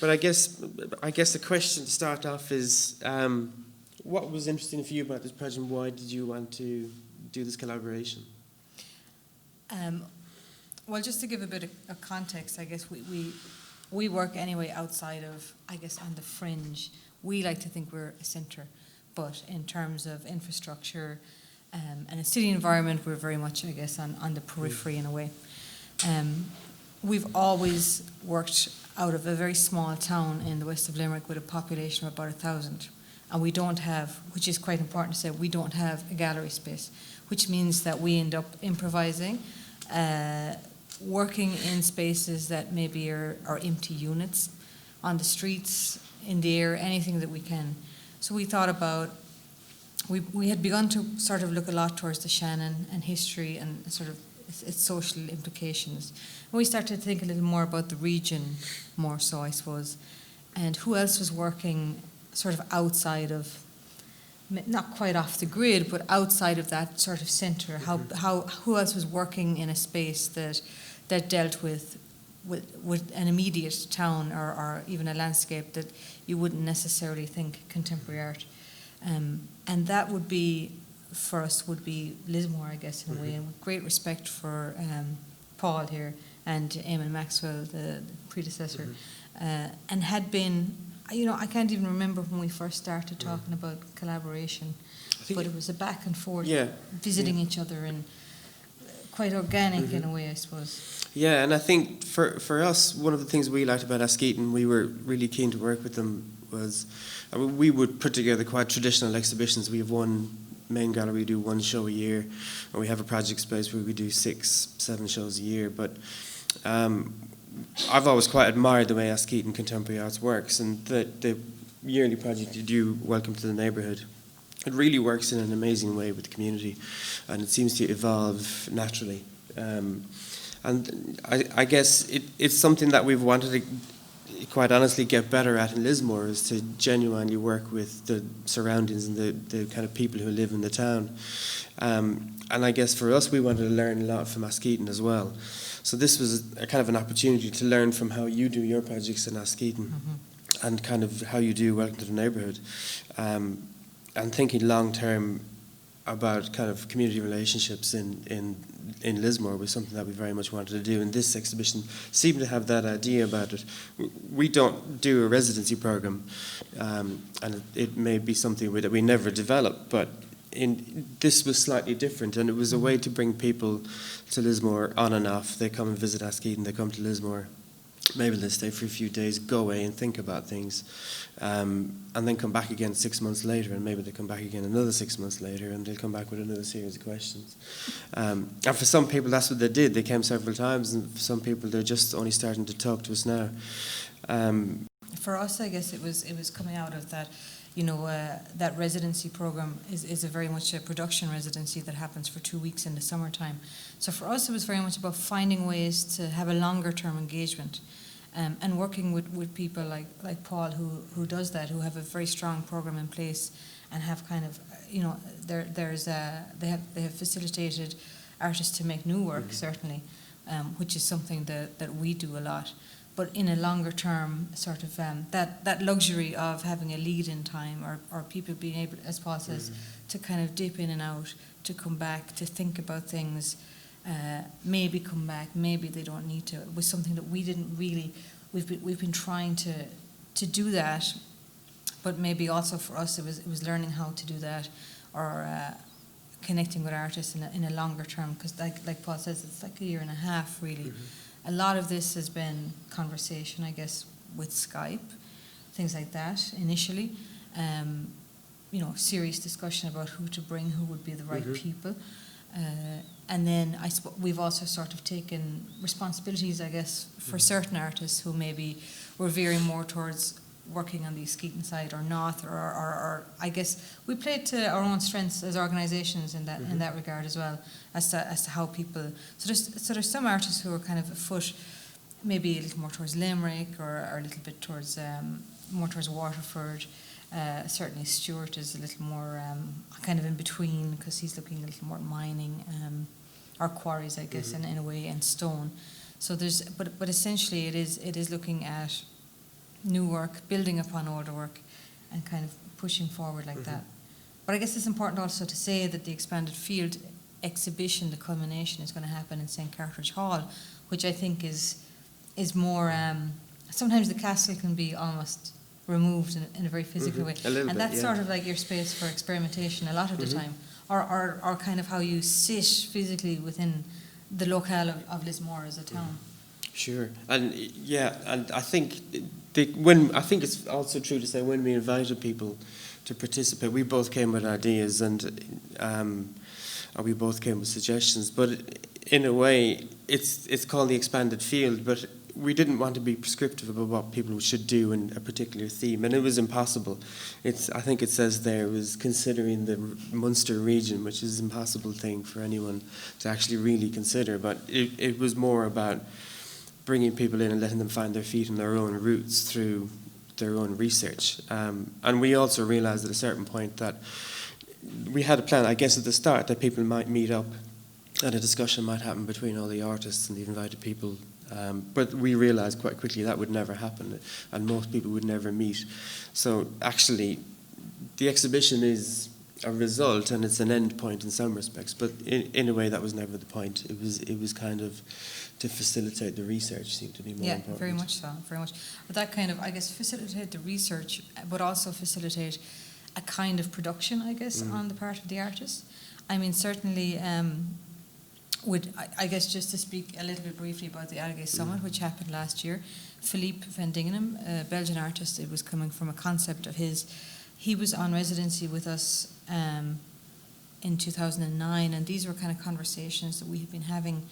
But I guess the question to start off is, what was interesting for you about this project, and why did you want to do this collaboration? Well, just to give a bit of context, I guess we work anyway outside of, I guess, on the fringe. We like to think we're a centre, but in terms of infrastructure and a city environment, we're very much, I guess, on the periphery in a way. We've always worked out of a very small town in the west of Limerick with a population of about 1,000. And we don't have, which is quite important to say, we don't have a gallery space, which means that we end up improvising, working in spaces that maybe are empty units, on the streets, in the air, anything that we can. So we thought about, we had begun to sort of look a lot towards the Shannon and history and sort of its social implications. And we started to think a little more about the region, more so, I suppose, and who else was working sort of outside of not quite off the grid, but outside of that sort of centre. Who else was working in a space that dealt with an immediate town or even a landscape that you wouldn't necessarily think contemporary art. And that would be, for us, would be Lismore, I guess, in a way, and with great respect for Paul here and Eamon Maxwell, the predecessor, and had been, I can't even remember when we first started talking about collaboration, but it was a back and forth, visiting each other, and quite organic in a way, I suppose. Yeah, and I think for us, one of the things we liked about Askeaton, we were really keen to work with them, was we would put together quite traditional exhibitions. We have one main gallery, we do one show a year, and we have a project space where we do 6-7 shows a year. But I've always quite admired the way Askeaton Contemporary Arts works, and the yearly project you do, Welcome to the Neighbourhood, it really works in an amazing way with the community, and it seems to evolve naturally. And I guess it's something that we've wanted to, quite honestly, get better at in Lismore, is to genuinely work with the surroundings and the kind of people who live in the town. And I guess for us, we wanted to learn a lot from Askeaton as well. So this was a kind of an opportunity to learn from how you do your projects in Askeaton, and kind of how you do Welcome to the Neighbourhood. And thinking long term about kind of community relationships in Lismore was something that we very much wanted to do, and this exhibition seemed to have that idea about it. We don't do a residency program, and it may be something that we never develop, but this was slightly different, and it was a way to bring people to Lismore on and off. They come and visit Askeaton, they come to Lismore, maybe they stay for a few days, go away and think about things, and then come back again 6 months later, and maybe they come back again another 6 months later, and they'll come back with another series of questions. And for some people, that's what they did. They came several times, and for some people, they're just only starting to talk to us now. For us, I guess it was coming out of that. That residency program is a very much a production residency that happens for 2 weeks in the summertime. So for us, it was very much about finding ways to have a longer term engagement, and working with people like Paul, who does that, who have a very strong program in place, and have kind of, they have facilitated artists to make new work, certainly, which is something that we do a lot. But in a longer term, sort of that luxury of having a lead in time, or people being able, as Paul says, to kind of dip in and out, to come back, to think about things, maybe come back, maybe they don't need to. It was something that we didn't really, we've been trying to do that, but maybe also for us it was learning how to do that, or connecting with artists in a longer term, because like Paul says, it's like a year and a half really. A lot of this has been conversation, I guess, with Skype, things like that initially. Serious discussion about who to bring, who would be the right people. And then we've also sort of taken responsibilities, I guess, for certain artists who maybe were veering more towards working on the Askeaton side or not, or I guess we played to our own strengths as organisations in that regard as well, as to how people. So there's some artists who are kind of afoot, maybe a little more towards Limerick, or a little bit towards more towards Waterford. Certainly Stuart is a little more kind of in between, because he's looking a little more at mining, or quarries, I guess, in a way, and stone. So there's, but essentially it is looking at new work, building upon older work, and kind of pushing forward like that. But I guess it's important also to say that the expanded field exhibition, the culmination, is going to happen in St. Cartridge Hall, which I think is more. Sometimes the castle can be almost removed in a very physical way, and that's sort of like your space for experimentation a lot of the time, or kind of how you sit physically within the locale of Lismore as a town. Sure, and I think I think it's also true to say, when we invited people to participate, we both came with ideas, and or we both came with suggestions. But in a way, it's called the expanded field, but we didn't want to be prescriptive about what people should do in a particular theme, and it was impossible. I think it says there, it was considering the Munster region, which is an impossible thing for anyone to actually really consider. But it was more about bringing people in and letting them find their feet and their own roots through their own research. And we also realised at a certain point that we had a plan, I guess, at the start that people might meet up and a discussion might happen between all the artists and the invited people. But we realised quite quickly that would never happen, and most people would never meet. So actually, the exhibition is a result, and it's an end point in some respects. But in a way, that was never the point. It was kind of to facilitate the research seemed to be more important. Yeah, very much so, very much. But that kind of, I guess, facilitate the research, but also facilitate a kind of production, I guess, on the part of the artist. I mean, certainly, I guess just to speak a little bit briefly about the Algae Summit, which happened last year, Philippe van Dingenham, a Belgian artist, it was coming from a concept of his. He was on residency with us in 2009, and these were kind of conversations that we had been having.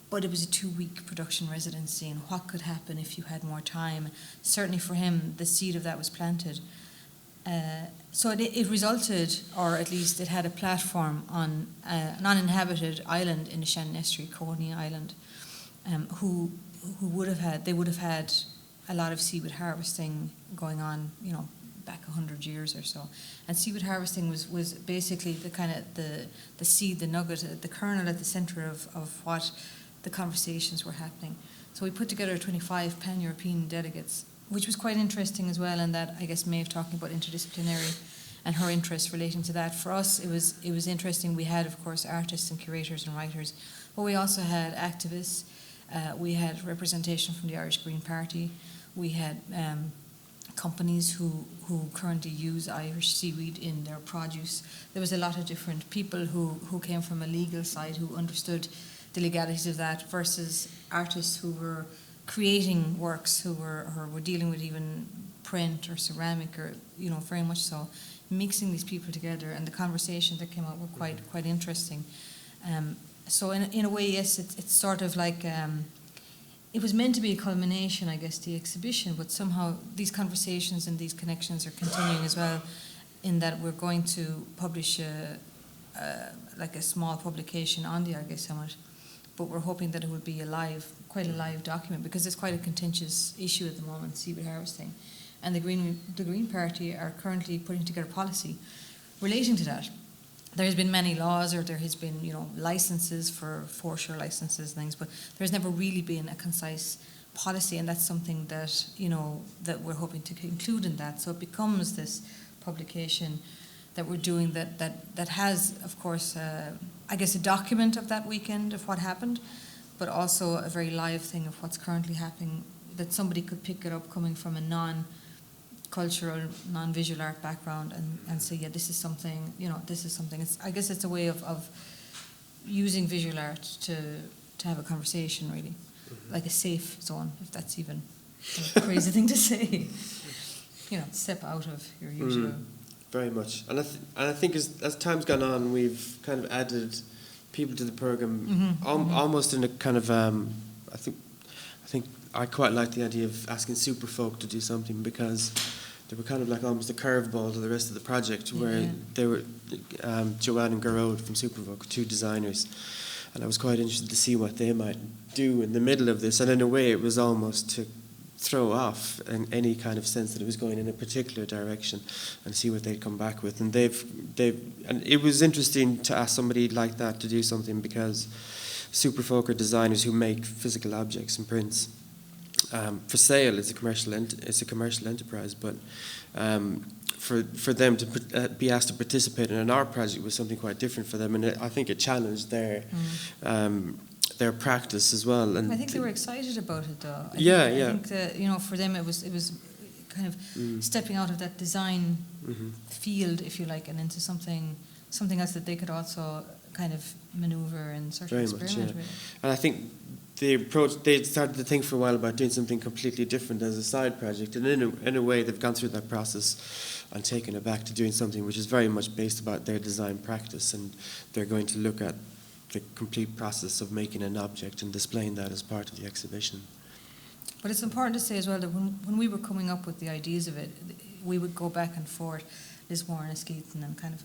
But it was a 2-week production residency, and what could happen if you had more time. Certainly for him, the seed of that was planted. So it resulted, or at least it had a platform on an uninhabited island in the Shannon Estuary, Coney Island, they would have had a lot of seaweed harvesting going on, back 100 years or so. And seaweed harvesting was basically the kind of the seed, the nugget, the kernel at the centre of what the conversations were happening. So we put together 25 pan-European delegates, which was quite interesting as well, and that, I guess, Maeve talking about interdisciplinary and her interests relating to that. For us, it was interesting. We had, of course, artists and curators and writers, but we also had activists. We had representation from the Irish Green Party. We had companies who currently use Irish seaweed in their produce. There was a lot of different people who came from a legal side, who understood the legalities of that, versus artists who were creating works, who were dealing with even print or ceramic, or very much so, mixing these people together, and the conversations that came out were quite interesting. So in a way, yes, it's sort of like it was meant to be a culmination, I guess, the exhibition, but somehow these conversations and these connections are continuing as well, in that we're going to publish a small publication on the Algae Summit, but we're hoping that it will be quite a live document, because it's quite a contentious issue at the moment, seaweed harvesting. And the Green Party are currently putting together policy relating to that. There's been many laws, or there has been, licenses for foreshore licenses and things, but there's never really been a concise policy, and that's something that, that we're hoping to include in that. So it becomes this publication that we're doing that has, of course, I guess, a document of that weekend of what happened, but also a very live thing of what's currently happening, that somebody could pick it up coming from a non-cultural, non-visual art background and say, yeah, this is something, this is something. I guess it's a way of using visual art to have a conversation, really, like a safe zone, if that's even a crazy thing to say. Step out of your usual. Very much, and I think as time's gone on, we've kind of added people to the program, almost in a kind of I think I quite like the idea of asking Superfolk to do something, because they were kind of like almost a curveball to the rest of the project, where they were Joanne and Garode from Superfolk, 2 designers, and I was quite interested to see what they might do in the middle of this, and in a way it was almost to throw off in any kind of sense that it was going in a particular direction, and see what they'd come back with. And and it was interesting to ask somebody like that to do something, because Superfolk are designers who make physical objects and prints for sale. It's a commercial enterprise, but for them to be asked to participate in an art project was something quite different for them, and I think it challenged their practice as well. And I think they were excited about it, though. I think that, for them it was kind of stepping out of that design field, if you like, and into something else that they could also kind of maneuver and sort of experiment with. And I think they started to think for a while about doing something completely different as a side project, and in a way they've gone through that process and taken it back to doing something which is very much based about their design practice, and they're going to look at the complete process of making an object and displaying that as part of the exhibition. But it's important to say as well that when we were coming up with the ideas of it, we would go back and forth, Lismore and Askeaton, and kind of,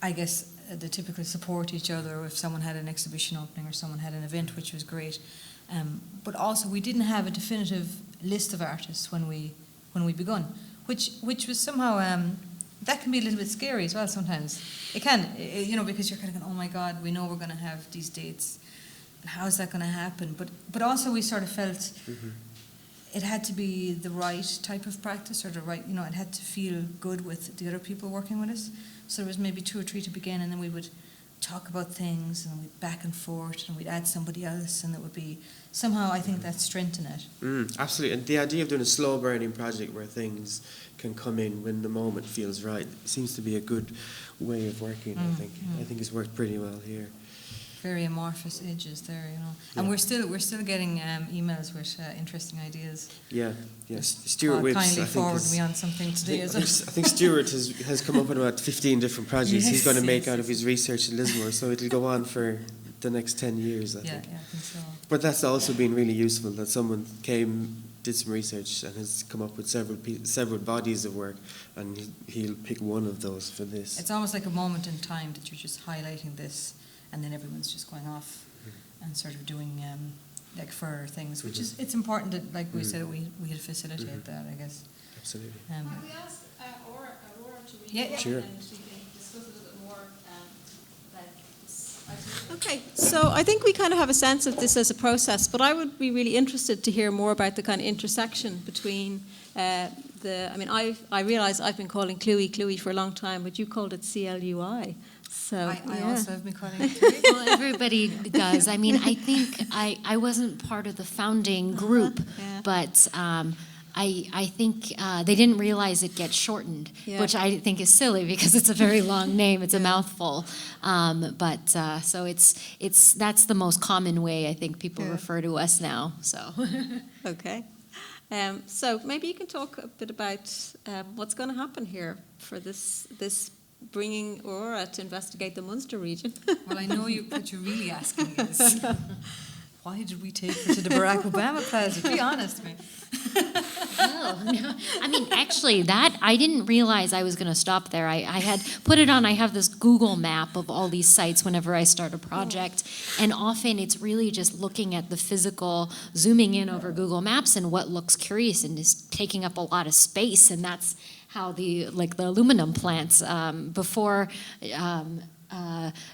I guess, the typical support each other if someone had an exhibition opening or someone had an event, which was great. But also we didn't have a definitive list of artists when we begun, which was somehow that can be a little bit scary as well sometimes. It can, you know, because you're kind of going, oh my God, we know we're going to have these dates, and how is that going to happen? But also we sort of felt it had to be the right type of practice, or the right, you know, it had to feel good with the other people working with us. So there was maybe 2 or 3 to begin, and then we would talk about things, and we'd back and forth, and we'd add somebody else, and it would be somehow, I think that strengthened it. Absolutely, and the idea of doing a slow burning project where things can come in when the moment feels right seems to be a good way of working. I think it's worked pretty well here. Very amorphous edges there, you know. Yeah. And we're still getting emails with interesting ideas. Yeah. Stuart Whips, kindly I think, forward me on something today as well. I think Stuart has come up with about 15 different projects he's going to make out of his research in Lismore, so it'll go on for the next 10 years, I think. Yeah, I think so. But that's also been really useful, that someone did some research and has come up with several bodies of work, and he'll pick one of those for this. It's almost like a moment in time that you're just highlighting this, and then everyone's just going off and sort of doing like further things, which is, it's important that, like we said, we had facilitate that, I guess. Absolutely. Can we ask Aurora to read Yeah. Sure. and we can discuss a little bit more about this? Okay, so I think we kind of have a sense of this as a process, but I would be really interested to hear more about the kind of intersection between I realise I've been calling CLUI for a long time, but you called it CLUI. So I also have been calling it Well, everybody does. I mean, I think I wasn't part of the founding group, but I think they didn't realize it gets shortened, which I think is silly because it's a very long name. It's a mouthful. So that's the most common way I think people refer to us now. So Okay. So maybe you can talk a bit about what's going to happen here for this bringing Aurora to investigate the Munster region. Well, I know what you're really asking is, why did we take her to the Barack Obama Plaza? Be honest, man. No. I mean, actually, that I didn't realize I was going to stop there. I had put it on. I have this Google map of all these sites whenever I start a project, and often it's really just looking at the physical, zooming in over Google Maps and what looks curious and is taking up a lot of space, and that's how the aluminum plants before.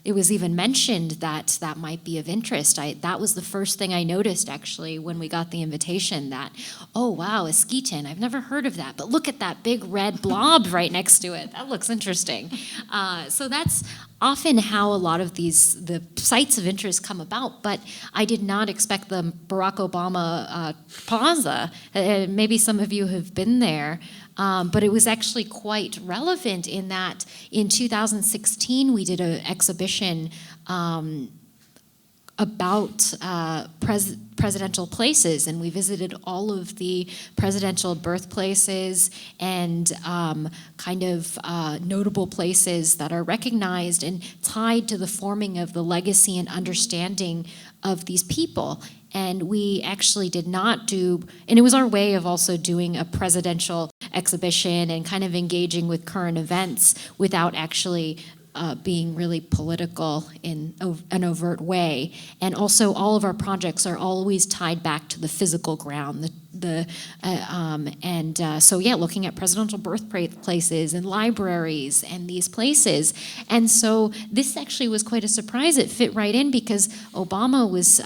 It was even mentioned that might be of interest. That was the first thing I noticed, actually, when we got the invitation, that, oh, wow, Askeaton, I've never heard of that, but look at that big red blob right next to it. That looks interesting. So that's often how a lot of the sites of interest come about, but I did not expect the Barack Obama Plaza. Maybe some of you have been there. But it was actually quite relevant in that in 2016 we did an exhibition about presidential places, and we visited all of the presidential birthplaces and notable places that are recognized and tied to the forming of the legacy and understanding of these people. And we actually did not do, and it was our way of also doing a presidential exhibition and kind of engaging with current events without actually being really political in an overt way. And also all of our projects are always tied back to the physical ground, looking at presidential birthplaces and libraries and these places. And so this actually was quite a surprise. It fit right in because Obama was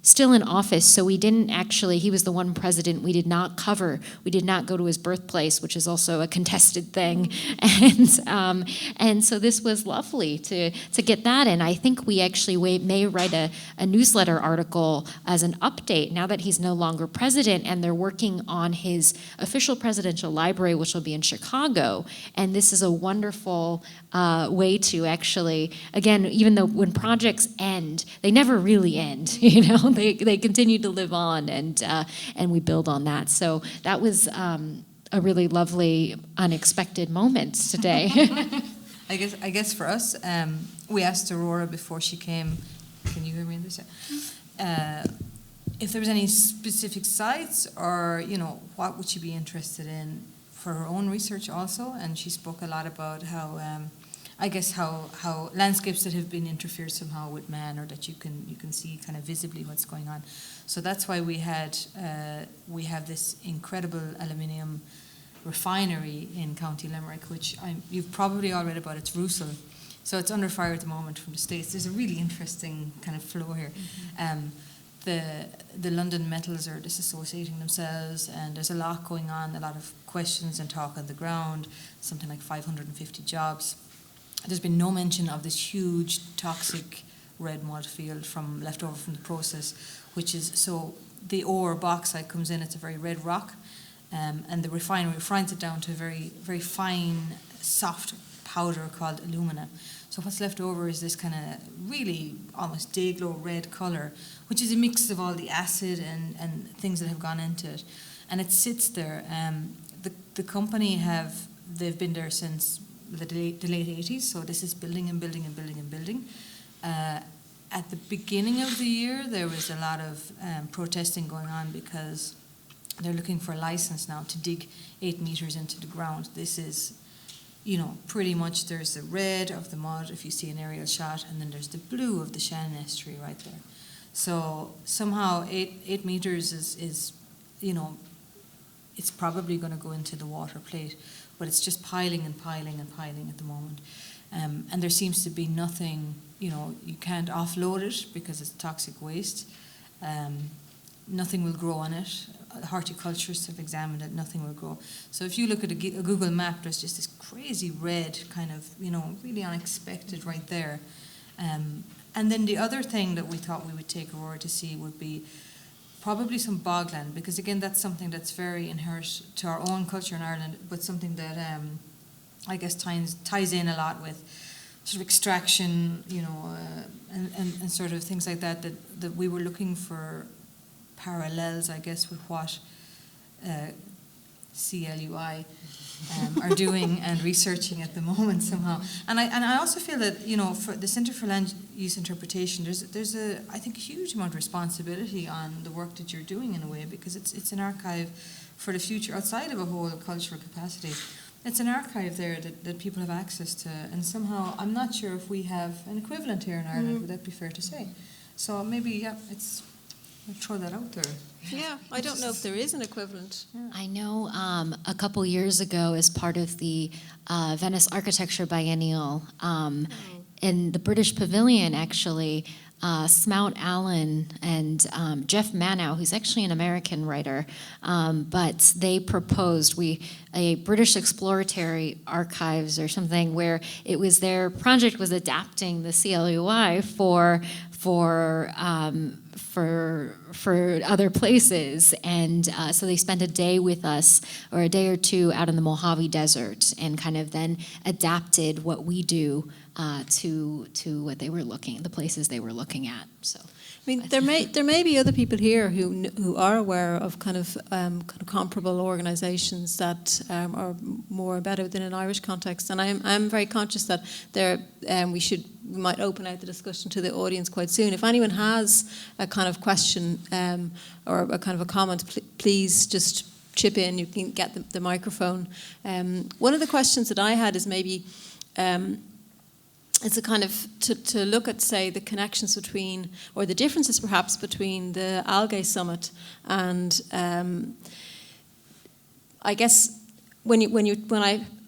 still in office, so we didn't actually, he was the one president we did not cover. We did not go to his birthplace, which is also a contested thing. And so this was lovely to get that in. I think we actually may write a newsletter article as an update now that he's no longer president, and they're working on his official presidential library, which will be in Chicago. And this is a wonderful way to actually, again, even though when projects end, they never really end, you know, they continue to live on, and we build on that. So that was a really lovely, unexpected moment today. I guess for us, we asked Aurora before she came. Can you hear me in this? If there was any specific sites, or what would she be interested in for her own research also? And she spoke a lot about how, how landscapes that have been interfered somehow with man, or that you can see kind of visibly what's going on. So that's why we have this incredible aluminium refinery in County Limerick, which you've probably all read about. It's Russell. So it's under fire at the moment from the States. There's a really interesting kind of flow here. The London metals are disassociating themselves, and there's a lot going on, a lot of questions and talk on the ground, something like 550 jobs. There's been no mention of this huge toxic red mud field left over from the process, which is, so the ore bauxite comes in, it's a very red rock, and the refinery refines it down to a very, very fine, soft powder called alumina. So what's left over is this kind of really almost day-glow red colour, which is a mix of all the acid and things that have gone into it. And it sits there. The company they've been there since the late 80s, so this is building and building and building and building. At the beginning of the year, there was a lot of protesting going on because they're looking for a license now to dig 8 meters into the ground. This is, pretty much there's the red of the mud if you see an aerial shot, and then there's the blue of the Shannon estuary right there. So somehow 8 meters is it's probably going to go into the water plate, but it's just piling and piling and piling at the moment. And there seems to be nothing, you can't offload it because it's toxic waste. Nothing will grow on it. Horticulturists have examined it, nothing will grow. So if you look at a Google map, there's just this crazy red kind of, really unexpected right there. And then the other thing that we thought we would take Aurora to see would be probably some bogland, because again, that's something that's very inherent to our own culture in Ireland, but something that I guess ties in a lot with sort of extraction, and sort of things like that we were looking for parallels, I guess, with what CLUI are doing and researching at the moment somehow. And I also feel that, for the Centre for Land Use Interpretation, there's I think, a huge amount of responsibility on the work that you're doing in a way, because it's an archive for the future outside of a whole cultural capacity. It's an archive there that people have access to, and somehow I'm not sure if we have an equivalent here in Ireland. Would that be fair to say? So maybe, I'll throw that out there. Yeah, I don't know if there is an equivalent. Yeah. I know a couple years ago, as part of the Venice Architecture Biennial, in the British Pavilion, actually, Smout Allen and Jeff Manow, who's actually an American writer, but they proposed a British Exploratory Archives or something, where it was their project was adapting the CLUI for other places, and so they spent a day with us, or a day or two, out in the Mojave Desert, and kind of then adapted what we do to what they were the places they were looking at. So, I mean, there may be other people here who are aware of kind of comparable organisations that are more embedded within an Irish context, and I'm very conscious that we might open out the discussion to the audience quite soon. If anyone has a kind of question or a kind of a comment, please just chip in. You can get the microphone. One of the questions that I had is maybe. It's a kind of to look at, say, the connections between, or the differences perhaps between the Algae Summit and I guess when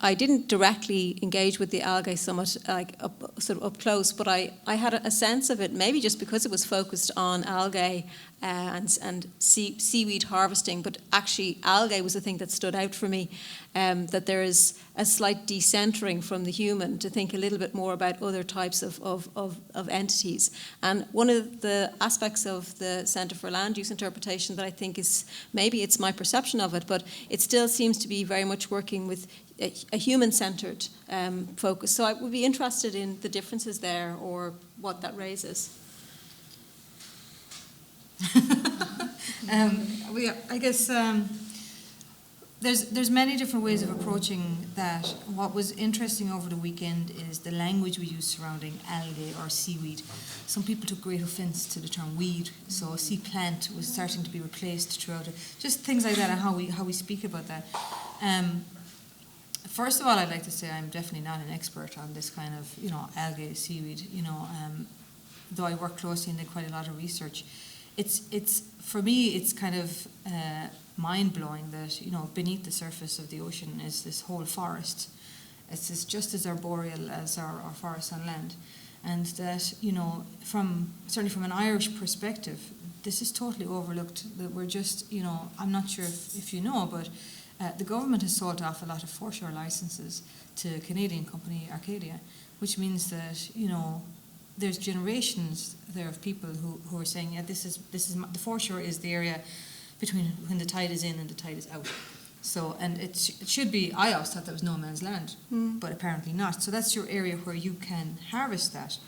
I didn't directly engage with the Algae Summit sort of up close, but I had a sense of it, maybe just because it was focused on algae and seaweed harvesting, but actually algae was the thing that stood out for me, that there is a slight decentering from the human to think a little bit more about other types of entities. And one of the aspects of the Centre for Land Use Interpretation that I think is, maybe it's my perception of it, but it still seems to be very much working with a human-centred focus. So I would be interested in the differences there, or what that raises. I guess there's many different ways of approaching that. What was interesting over the weekend is the language we use surrounding algae or seaweed. Some people took great offence to the term weed, so sea plant was starting to be replaced throughout it. Just things like that, and how we speak about that. First of all, I'd like to say I'm definitely not an expert on this kind of, algae, seaweed, though I work closely and did quite a lot of research. It's for me, it's kind of mind-blowing that, beneath the surface of the ocean is this whole forest. It's just as arboreal as our forests on land. And that, certainly from an Irish perspective, this is totally overlooked, that we're just, I'm not sure if you know, but the government has sold off a lot of foreshore licenses to Canadian company Arcadia, which means that, there's generations there of people who are saying, this is the foreshore is the area between when the tide is in and the tide is out. So, and it should be, I always thought that was no man's land, but apparently not. So that's your area where you can harvest that.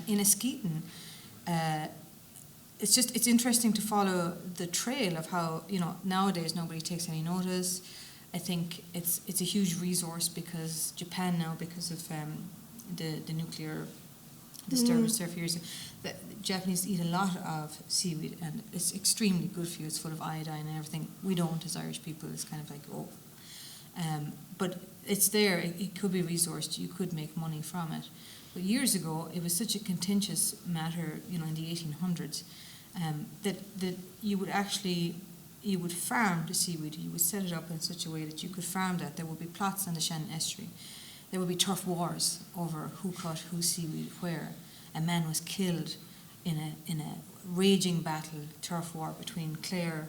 In Askeaton, it's interesting to follow the trail of how, nowadays nobody takes any notice. I think it's a huge resource because Japan now, because of the nuclear disturbance there a few years ago, the Japanese eat a lot of seaweed, and it's extremely good for you. It's full of iodine and everything. We don't, as Irish people. It's kind of like, but it's there. It could be resourced. You could make money from it. But years ago, it was such a contentious matter, in the 1800s, that you would farm the seaweed. You would set it up in such a way that you could farm that. There would be plots on the Shannon Estuary. There would be turf wars over who cut whose seaweed where. A man was killed in a raging battle, turf war between Clare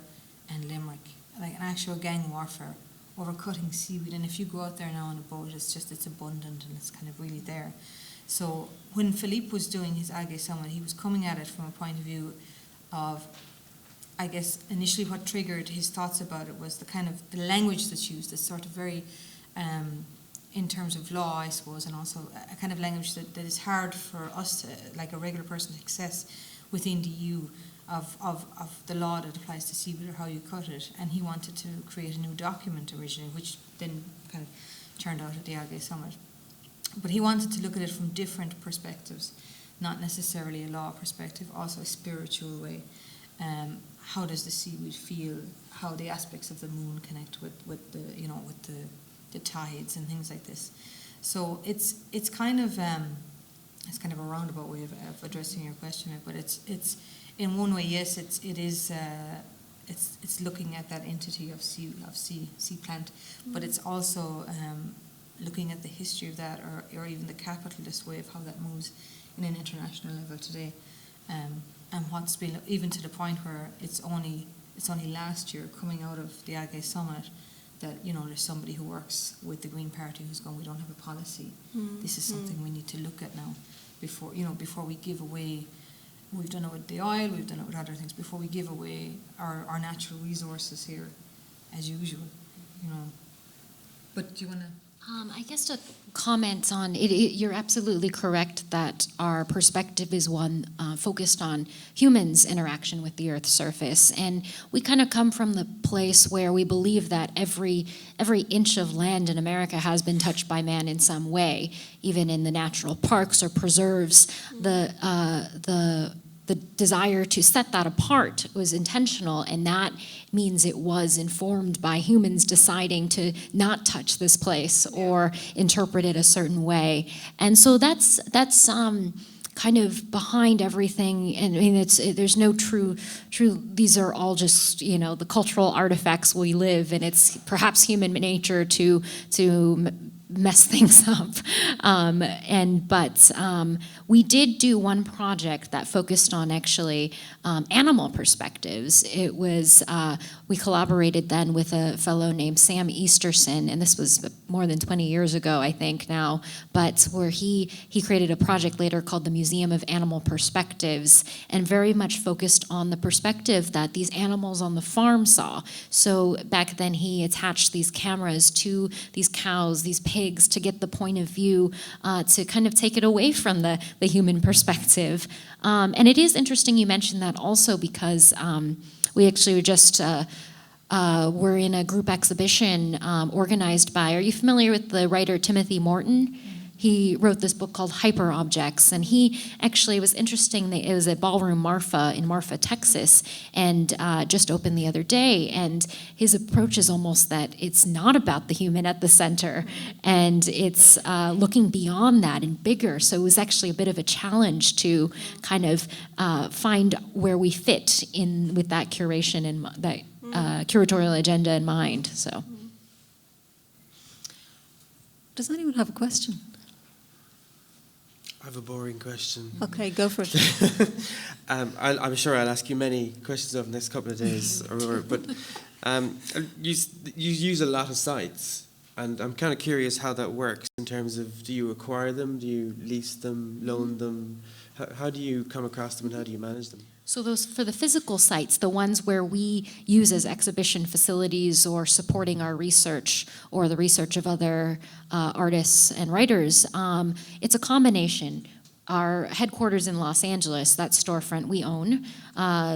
and Limerick, like an actual gang warfare over cutting seaweed. And if you go out there now on a boat, it's abundant and it's kind of really there. So when Philippe was doing his Agay Summit, he was coming at it from a point of view of, I guess, initially what triggered his thoughts about it was the kind of the language that's used. It's sort of very, in terms of law, I suppose, and also a kind of language that is hard for us, like a regular person, to access within the EU of the law that applies to seaweed or how you cut it. And he wanted to create a new document originally, which then kind of turned out at the Agay Summit. But he wanted to look at it from different perspectives, not necessarily a law perspective, also a spiritual way. How does the seaweed feel? How the aspects of the moon connect with the tides and things like this. So it's kind of a roundabout way of addressing your question, but it's in one way, yes, it's looking at that entity of sea plant, but it's also looking at the history of that, or even the capitalist way of how that moves in an international level today, and what's been, even to the point where it's only last year, coming out of the Agay Summit, that there's somebody who works with the Green Party who's going, we don't have a policy. This is something we need to look at now before we give away. We've done it with the oil, we've done it with other things, before we give away our natural resources here as usual. But do you want to? I guess to comment on it, you're absolutely correct that our perspective is one focused on humans' interaction with the Earth's surface, and we kind of come from the place where we believe that every inch of land in America has been touched by man in some way, even in the natural parks or preserves. The desire to set that apart was intentional, and that means it was informed by humans deciding to not touch this place or interpret it a certain way. And so that's kind of behind everything. And I mean, there's no true. These are all just the cultural artifacts we live, and it's perhaps human nature to mess things up. But we did do one project that focused on actually animal perspectives. It was, we collaborated then with a fellow named Sam Easterson, and this was more than 20 years ago, I think now, but where he created a project later called the Museum of Animal Perspectives, and very much focused on the perspective that these animals on the farm saw. So back then he attached these cameras to these cows, these pigs, to get the point of view, to kind of take it away from the human perspective. And it is interesting you mentioned that also, because we actually just were in a group exhibition organized by, are you familiar with the writer Timothy Morton? He wrote this book called Hyper Objects, and he actually, was interesting, it was at Ballroom Marfa in Marfa, Texas, and just opened the other day, and his approach is almost that it's not about the human at the center, and it's looking beyond that and bigger. So it was actually a bit of a challenge to kind of find where we fit in with that curation and that curatorial agenda in mind. So, Does anyone have a question? I have a boring question. Okay, go for it. I'm sure I'll ask you many questions over the next couple of days, Aurora, but you use a lot of sites, and I'm kind of curious how that works in terms of, do you acquire them, do you lease them, loan them? How do you come across them and how do you manage them? so those for the physical sites, the ones where we use as exhibition facilities or supporting our research or the research of other artists and writers, it's a combination. Our headquarters in Los Angeles, that storefront we own,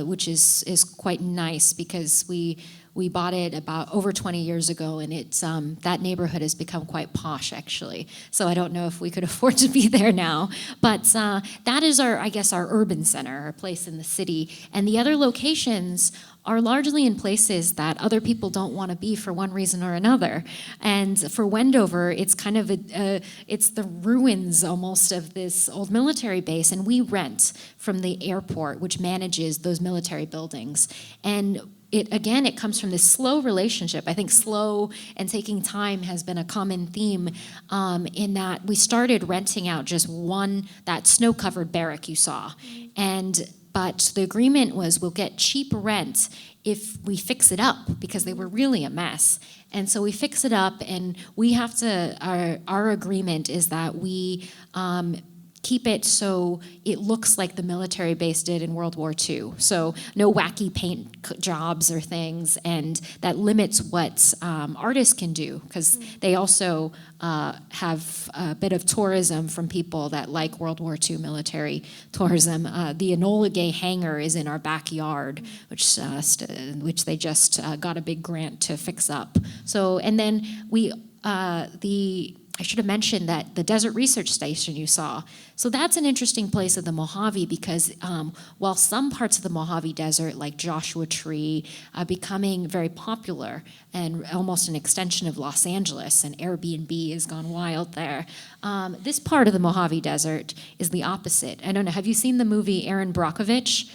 which is quite nice because we bought it about over 20 years ago, and it's that neighborhood has become quite posh, actually. So I don't know if we could afford to be there now, but that is our urban center, our place in the city. And the other locations are largely in places that other people don't want to be for one reason or another. And for Wendover, it's kind of it's the ruins almost of this old military base, and we rent from the airport, which manages those military buildings. And it comes from this slow relationship. I think slow and taking time has been a common theme in that we started renting out just that snow-covered barrack you saw. But the agreement was we'll get cheap rent if we fix it up, because they were really a mess. And so we fix it up, and we have to, our agreement is that we keep it so it looks like the military base did in World War II. So no wacky paint jobs or things, and that limits what artists can do, because they also have a bit of tourism from people that like World War II military tourism. The Enola Gay hangar is in our backyard, which they just got a big grant to fix up. So, and then I should have mentioned that the Desert Research Station you saw. So that's an interesting place of the Mojave, because while some parts of the Mojave Desert, like Joshua Tree, are becoming very popular and almost an extension of Los Angeles, and Airbnb has gone wild there, this part of the Mojave Desert is the opposite. I don't know, have you seen the movie Erin Brockovich?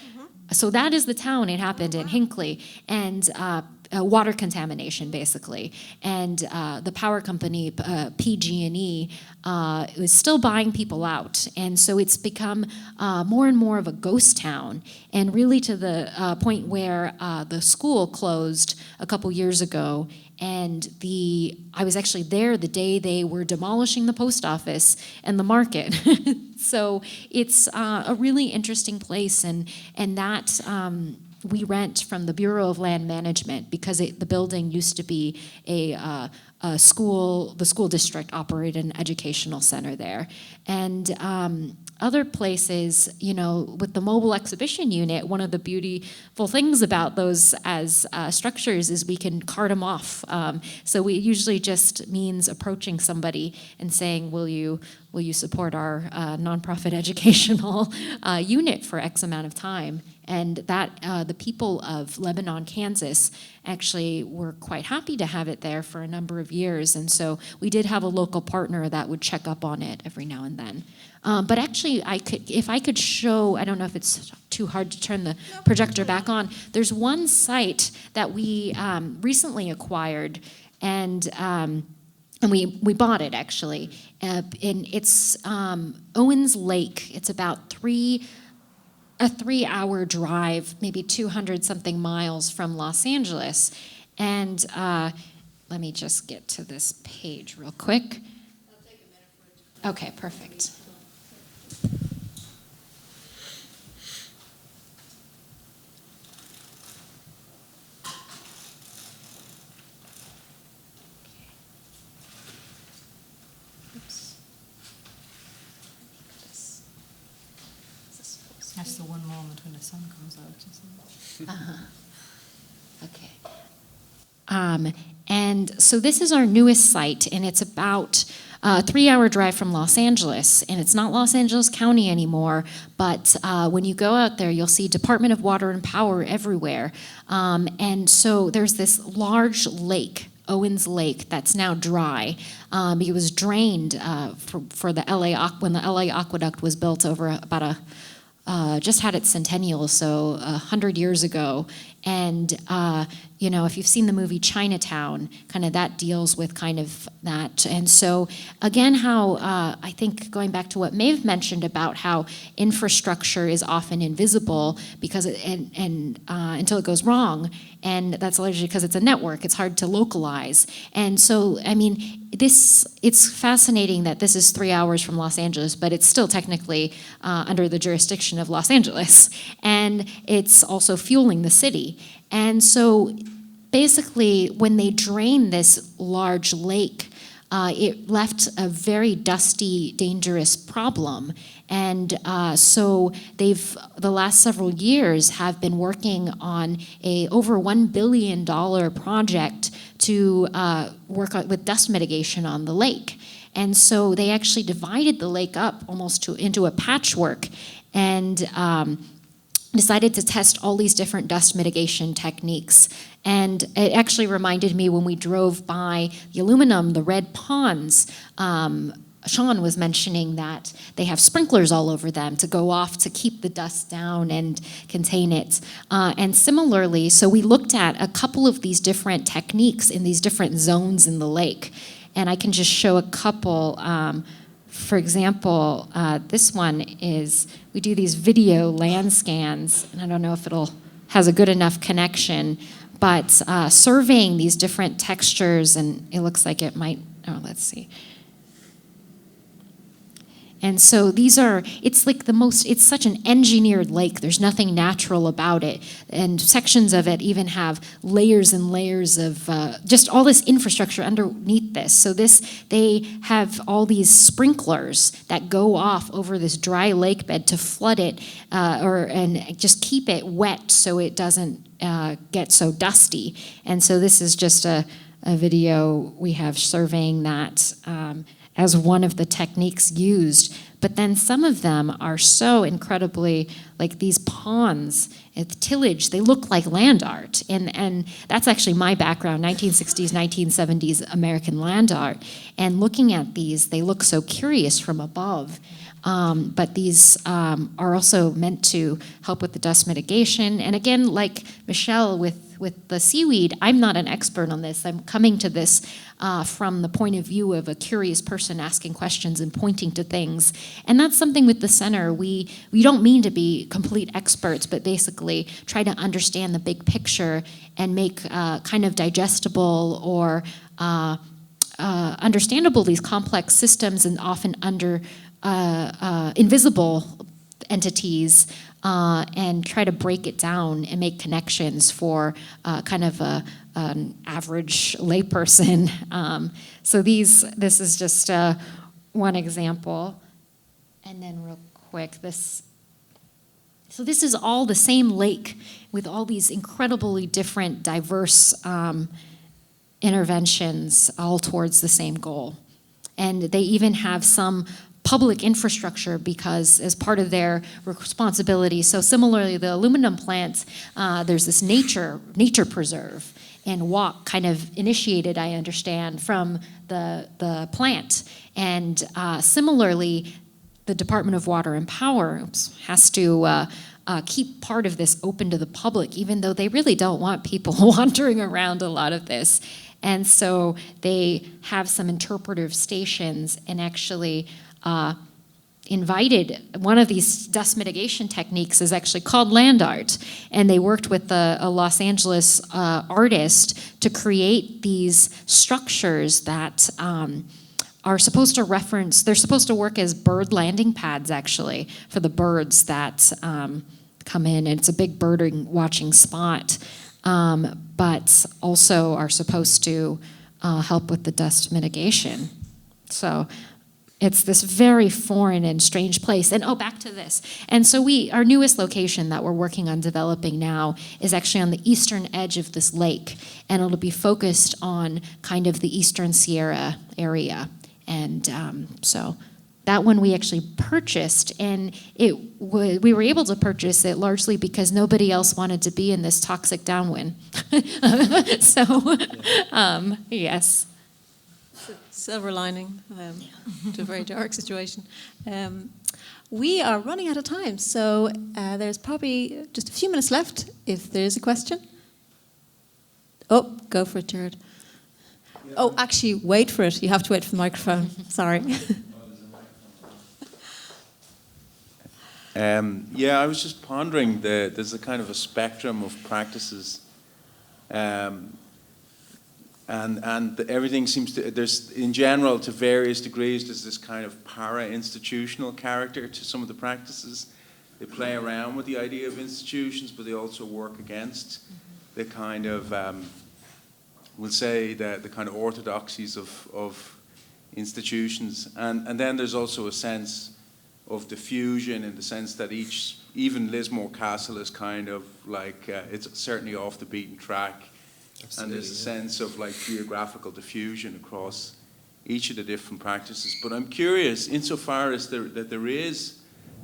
So that is the town it happened in, Hinckley, and water contamination, basically. And the power company, PG&E, is still buying people out. And so it's become more and more of a ghost town, and really to the point where the school closed a couple years ago. And I was actually there the day they were demolishing the post office and the market. So it's a really interesting place, and that we rent from the Bureau of Land Management, because the building used to be a school. The school district operated an educational center there, and other places, with the mobile exhibition unit, one of the beautiful things about those as structures is we can cart them off. So it usually just means approaching somebody and saying, will you support our nonprofit educational unit for X amount of time? And that the people of Lebanon, Kansas, actually were quite happy to have it there for a number of years. And so we did have a local partner that would check up on it every now and then. But actually, if I could show, I don't know if it's too hard to turn the projector back on. There's one site that we recently acquired, and we bought it actually. And it's Owens Lake. It's about a 3-hour drive, maybe 200 something miles from Los Angeles. And let me just get to this page real quick. I'll take a minute for it. Okay, perfect. That's the one moment when the sun comes out, isn't it? Okay. And so this is our newest site, and it's about a 3-hour drive from Los Angeles, and it's not Los Angeles County anymore, but when you go out there, you'll see Department of Water and Power everywhere. And so there's this large lake, Owens Lake, that's now dry. It was drained for the when the LA Aqueduct was built over about just had its centennial, so 100 years ago, And, if you've seen the movie Chinatown, kind of that deals with kind of that. And so, again, how I think going back to what Maeve mentioned about how infrastructure is often invisible because until it goes wrong, and that's largely because it's a network. It's hard to localize. And so, it's fascinating that this is 3 hours from Los Angeles, but it's still technically under the jurisdiction of Los Angeles. And it's also fueling the city. And so basically, when they drained this large lake, it left a very dusty, dangerous problem. And so the last several years have been working on a over $1 billion project to work with dust mitigation on the lake. And so they actually divided the lake up almost into a patchwork and decided to test all these different dust mitigation techniques. And it actually reminded me when we drove by the aluminum, the red ponds, Sean was mentioning that they have sprinklers all over them to go off to keep the dust down and contain it. And similarly, so we looked at a couple of these different techniques in these different zones in the lake. And I can just show a couple. For example, this one is, we do these video land scans, and I don't know if has a good enough connection, but surveying these different textures, and it looks like it might, let's see. And so it's such an engineered lake. There's nothing natural about it. And sections of it even have layers and layers of just all this infrastructure underneath this. So they have all these sprinklers that go off over this dry lake bed to flood it and just keep it wet so it doesn't get so dusty. And so this is just a video we have surveying that as one of the techniques used. But then some of them are so incredibly, like these ponds, tillage, they look like land art. And that's actually my background, 1960s, 1970s American land art. And looking at these, they look so curious from above. But these are also meant to help with the dust mitigation. And again, like Michele with the seaweed, I'm not an expert on this. I'm coming to this from the point of view of a curious person asking questions and pointing to things. And that's something with the center. We don't mean to be complete experts, but basically try to understand the big picture and make kind of digestible or understandable these complex systems and often invisible entities and try to break it down and make connections for kind of an average layperson. So this is just one example. And then real quick, so this is all the same lake with all these incredibly different, diverse interventions all towards the same goal. And they even have some public infrastructure because as part of their responsibility. So similarly, the aluminum plant, there's this nature preserve and walk kind of initiated, I understand, from the plant. And similarly, the Department of Water and Power has to keep part of this open to the public, even though they really don't want people wandering around a lot of this. And so they have some interpretive stations and actually invited, one of these dust mitigation techniques is actually called land art, and they worked with a Los Angeles artist to create these structures that are supposed to they're supposed to work as bird landing pads actually for the birds that come in, and it's a big birding watching spot, but also are supposed to help with the dust mitigation. So it's this very foreign and strange place. And back to this. And so our newest location that we're working on developing now is actually on the eastern edge of this lake. And it'll be focused on kind of the Eastern Sierra area. And so that one we actually purchased, and we were able to purchase it largely because nobody else wanted to be in this toxic downwind. So, yes. Silver lining to a very dark situation. We are running out of time, so there's probably just a few minutes left if there's a question. Oh, go for it, Jared. Oh, actually, wait for it. You have to wait for the microphone. Sorry. Yeah, I was just pondering, there's a kind of a spectrum of practices, and everything seems to, there's, in general, to various degrees, there's this kind of para-institutional character to some of the practices. They play around with the idea of institutions, but they also work against the kind of, we'll say, the kind of orthodoxies of institutions. And then there's also a sense of diffusion, in the sense that even Lismore Castle is kind of like, it's certainly off the beaten track. Absolutely, and there's a sense of like geographical diffusion across each of the different practices. But I'm curious, insofar as that there is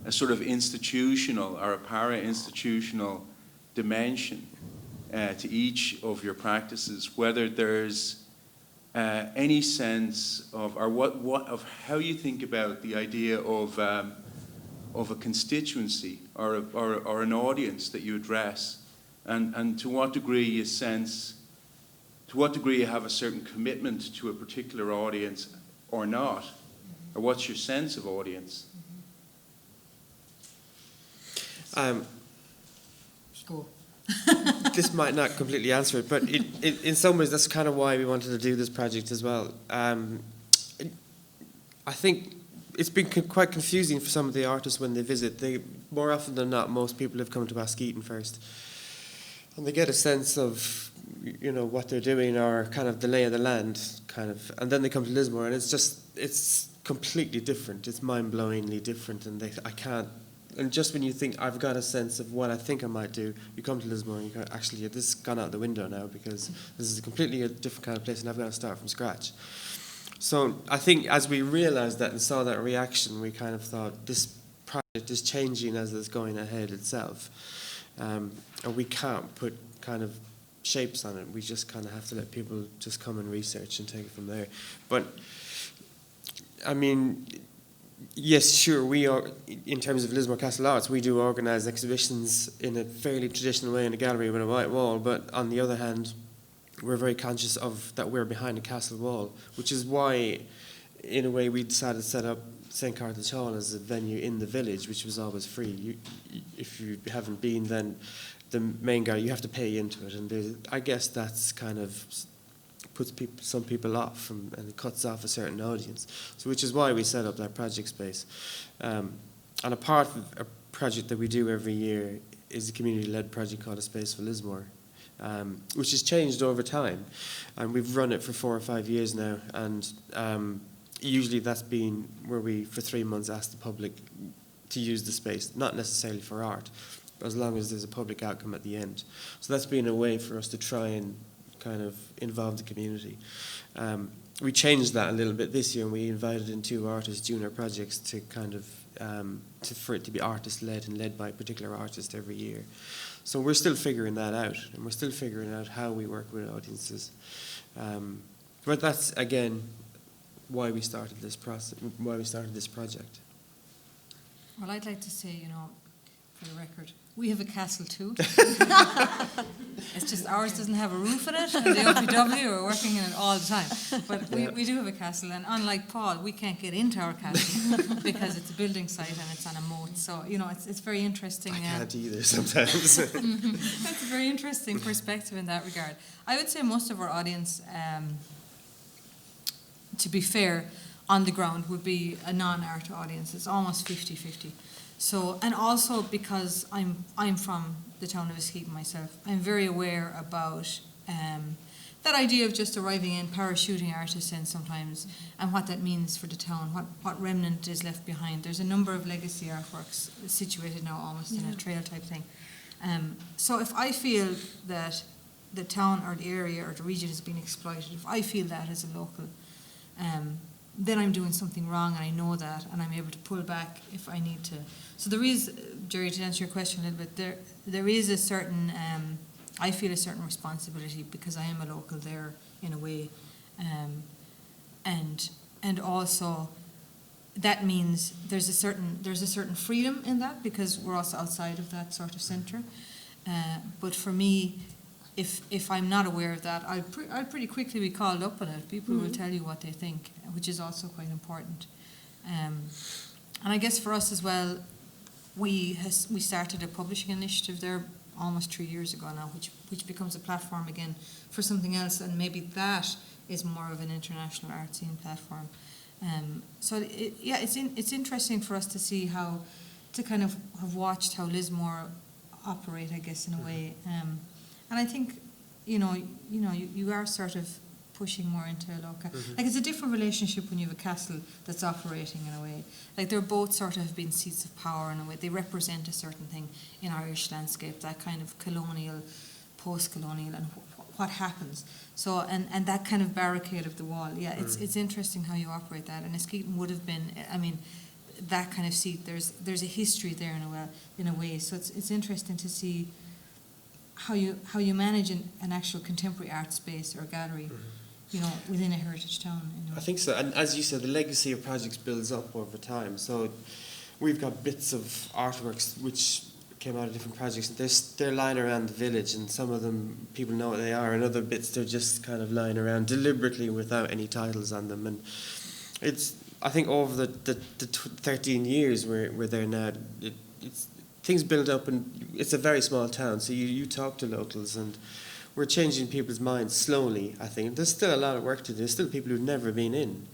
a sort of institutional or a para-institutional dimension to each of your practices, whether there's any sense of, or what of how you think about the idea of a constituency or an audience that you address, and to what degree you sense, to what degree you have a certain commitment to a particular audience or not, or what's your sense of audience? Go. This might not completely answer it, but in some ways that's kind of why we wanted to do this project as well. I think it's been quite confusing for some of the artists when they visit. More often than not, most people have come to Askeaton first, and they get a sense of, you know, what they're doing or kind of the lay of the land, kind of, and then they come to Lismore, and it's completely different. It's mind-blowingly different, and I can't. And just when you think, I've got a sense of what I think I might do, you come to Lismore and you go, actually, this has gone out the window now, because this is a completely different kind of place and I've got to start from scratch. So I think as we realised that and saw that reaction, we kind of thought, this project is changing as it's going ahead itself. And we can't put kind of shapes on it. We just kind of have to let people just come and research and take it from there. But, I mean, yes, sure, we are, in terms of Lismore Castle Arts, we do organise exhibitions in a fairly traditional way in a gallery with a white wall, but on the other hand, we're very conscious of that we're behind a castle wall, which is why, in a way, we decided to set up St. Carthage Hall as a venue in the village, which was always free. If you haven't been, then the main gallery, you have to pay into it, and I guess that's kind of puts some people off, and it cuts off a certain audience. So which is why we set up that project space. And a part of a project that we do every year is a community-led project called A Space for Lismore, which has changed over time. And we've run it for 4 or 5 years now, and usually that's been where we, for 3 months, ask the public to use the space, not necessarily for art, but as long as there's a public outcome at the end. So that's been a way for us to try and kind of involve the community. We changed that a little bit this year, and we invited in 2 artists doing our projects to kind of for it to be artist-led and led by a particular artist every year. So we're still figuring that out, and we're still figuring out how we work with audiences. But that's again why we started this process, why we started this project. Well, I'd like to say, you know, for the record, we have a castle too. It's just ours doesn't have a roof in it, and the OPW are working in it all the time. But we do have a castle, and unlike Paul, we can't get into our castle because it's a building site and it's on a moat. So, you know, it's very interesting. I can't either sometimes. It's a very interesting perspective in that regard. I would say most of our audience, to be fair, on the ground would be a non-art audience. It's almost 50-50. So, and also because I'm from the town of Askeaton myself, I'm very aware about that idea of just arriving in, parachuting artists in sometimes, and what that means for the town, what remnant is left behind. There's a number of legacy artworks situated now almost in a trail type thing. So if I feel that the town or the area or the region is being exploited, if I feel that as a local, then I'm doing something wrong, and I know that, and I'm able to pull back if I need to. So there is, Jerry, to answer your question a little bit, there is a certain, I feel a certain responsibility because I am a local there in a way, and also that means there's a certain freedom in that because we're also outside of that sort of centre. But for me, if I'm not aware of that, I'll pretty quickly be called up on it. People will tell you what they think, which is also quite important. And I guess for us as well, we started a publishing initiative there almost 3 years ago now, which becomes a platform again for something else, and maybe that is more of an international art scene platform. So it's interesting for us to see how, to kind of have watched how Lismore operate, I guess, in a way. And I think, you are sort of pushing more into a local. Like, it's a different relationship when you have a castle that's operating in a way. Like, they're both sort of have been seats of power in a way. They represent a certain thing in Irish landscape, that kind of colonial, post-colonial, and what happens. So, and that kind of barricade of the wall. Yeah, it's interesting how you operate that. And Askeaton would have been, I mean, that kind of seat. There's a history there in a way. So it's interesting to see how you manage an actual contemporary art space or gallery, within a heritage town. I think so, and as you said, the legacy of projects builds up over time. So we've got bits of artworks which came out of different projects, and they're lying around the village, and some of them people know what they are, and other bits they're just kind of lying around deliberately without any titles on them. And it's, I think, over the 13 years we're there now, it's things build up, and it's a very small town, so you talk to locals, and we're changing people's minds slowly, I think. There's still a lot of work to do. There's still people who've never been in,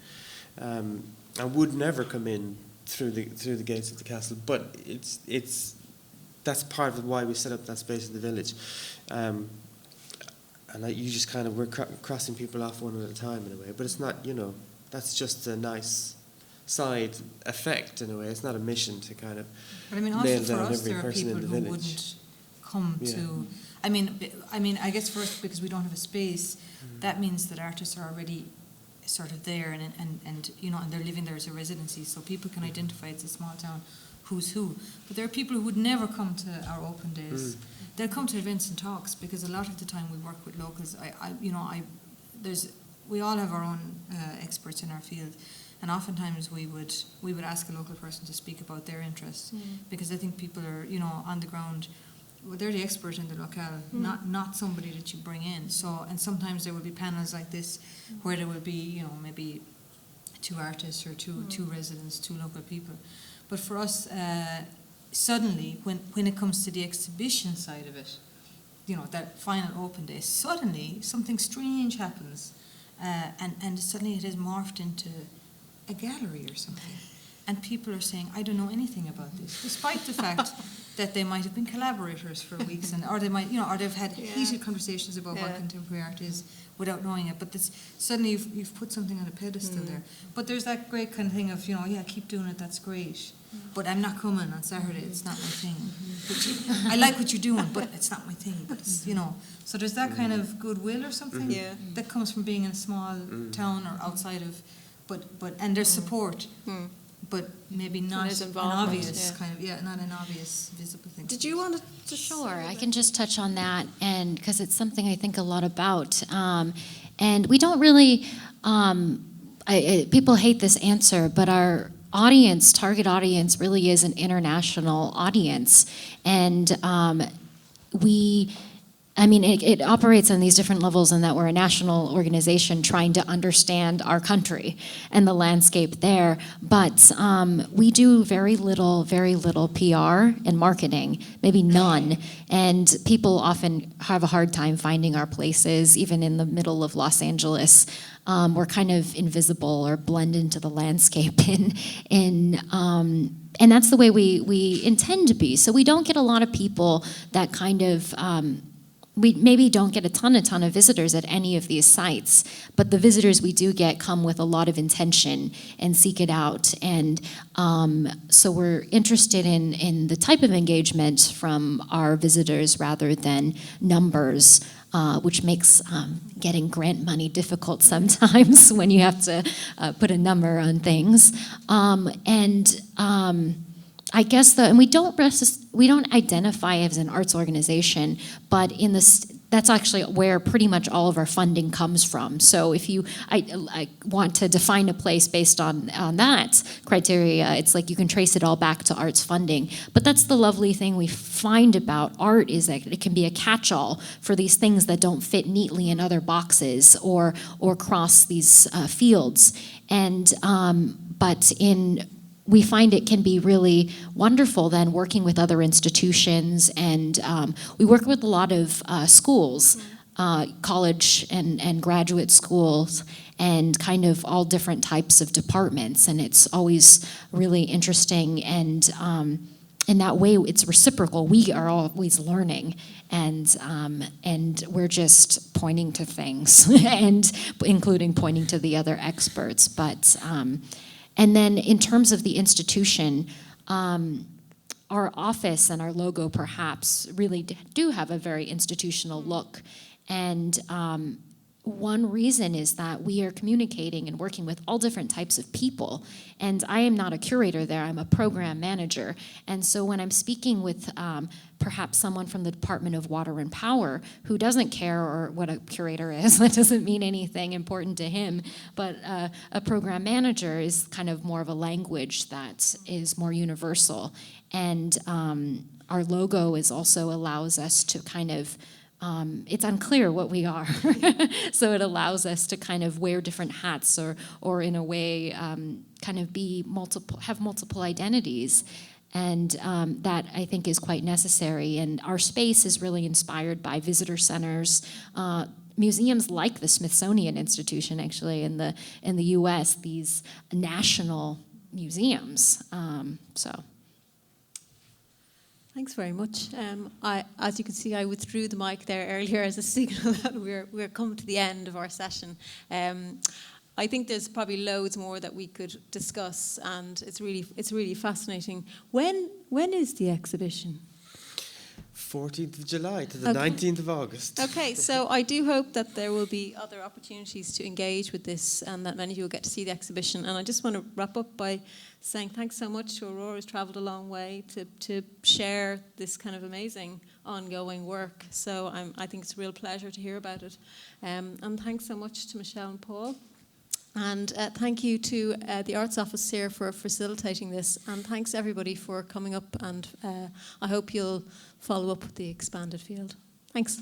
and would never come in through the gates of the castle, but that's part of why we set up that space in the village. And you just kind of, we're crossing people off one at a time in a way, but it's not, that's just a nice side effect in a way. It's not a mission to kind of nail down every person in the village. Wouldn't come to. I mean, I guess for us, because we don't have a space, that means that artists are already sort of there, and they're living there as a residency, so people can identify it's a small town, who's who. But there are people who would never come to our open days. They'll come to events and talks, because a lot of the time we work with locals. We all have our own experts in our field. And oftentimes we would ask a local person to speak about their interests, because I think people are, on the ground, well, they're the expert in the locale, not somebody that you bring in. So, and sometimes there will be panels like this where there will be, maybe 2 artists or two residents, 2 local people. But for us, suddenly, when it comes to the exhibition side of it, that final open day, suddenly something strange happens, and suddenly it has morphed into a gallery or something, and people are saying, I don't know anything about this, despite the fact that they might have been collaborators for weeks, or they might, or they've had heated conversations about what contemporary art is without knowing it. But suddenly you've put something on a pedestal there. But there's that great kind of thing of, keep doing it, that's great. But I'm not coming on Saturday, it's not my thing. I like what you're doing, but it's not my thing. But it's, so there's that kind of goodwill or something that comes from being in a small town or outside of. And there's support, but maybe not an obvious kind of, not an obvious visible thing. Did you want to? Sure, I can just touch on that, and because it's something I think a lot about, and we don't really. People hate this answer, but our target audience, really is an international audience, and it operates on these different levels, in that we're a national organization trying to understand our country and the landscape there. But we do very little PR and marketing, maybe none. And people often have a hard time finding our places, even in the middle of Los Angeles. We're kind of invisible or blend into the landscape, and that's the way we intend to be. So we don't get a lot of people that kind of. We maybe don't get a ton of visitors at any of these sites, but the visitors we do get come with a lot of intention and seek it out. And so we're interested in the type of engagement from our visitors rather than numbers, which makes getting grant money difficult sometimes when you have to put a number on things. I guess and we don't identify as an arts organization, but in the that's actually where pretty much all of our funding comes from. So if I want to define a place based on that criteria, it's like you can trace it all back to arts funding. But that's the lovely thing we find about art, is that it can be a catch-all for these things that don't fit neatly in other boxes or cross these fields. And we find it can be really wonderful then working with other institutions, and we work with a lot of schools, college and graduate schools, and kind of all different types of departments, and it's always really interesting, and in that way it's reciprocal. We are always learning, and we're just pointing to things, and including pointing to the other experts, but and then in terms of the institution, our office and our logo perhaps really do have a very institutional look. And one reason is that we are communicating and working with all different types of people. And I am not a curator there, I'm a program manager. And so when I'm speaking with perhaps someone from the Department of Water and Power who doesn't care or what a curator is, that doesn't mean anything important to him, but a program manager is kind of more of a language that is more universal. And our logo also allows us to kind of it's unclear what we are. So it allows us to kind of wear different hats or in a way kind of have multiple identities. And that I think is quite necessary. And our space is really inspired by visitor centers, museums like the Smithsonian Institution, actually, in the US, these national museums. Thanks very much. As you can see, I withdrew the mic there earlier as a signal that we're coming to the end of our session. I think there's probably loads more that we could discuss, and it's really fascinating. When is the exhibition? 14th of July to the 19th of August. Okay, so I do hope that there will be other opportunities to engage with this, and that many of you will get to see the exhibition. And I just want to wrap up by saying thanks so much to Aurora, who's travelled a long way to share this kind of amazing ongoing work. So I think it's a real pleasure to hear about it. And thanks so much to Michele and Paul. And thank you to the Arts Office here for facilitating this. And thanks everybody for coming up, and I hope you'll follow up with the expanded field. Thanks.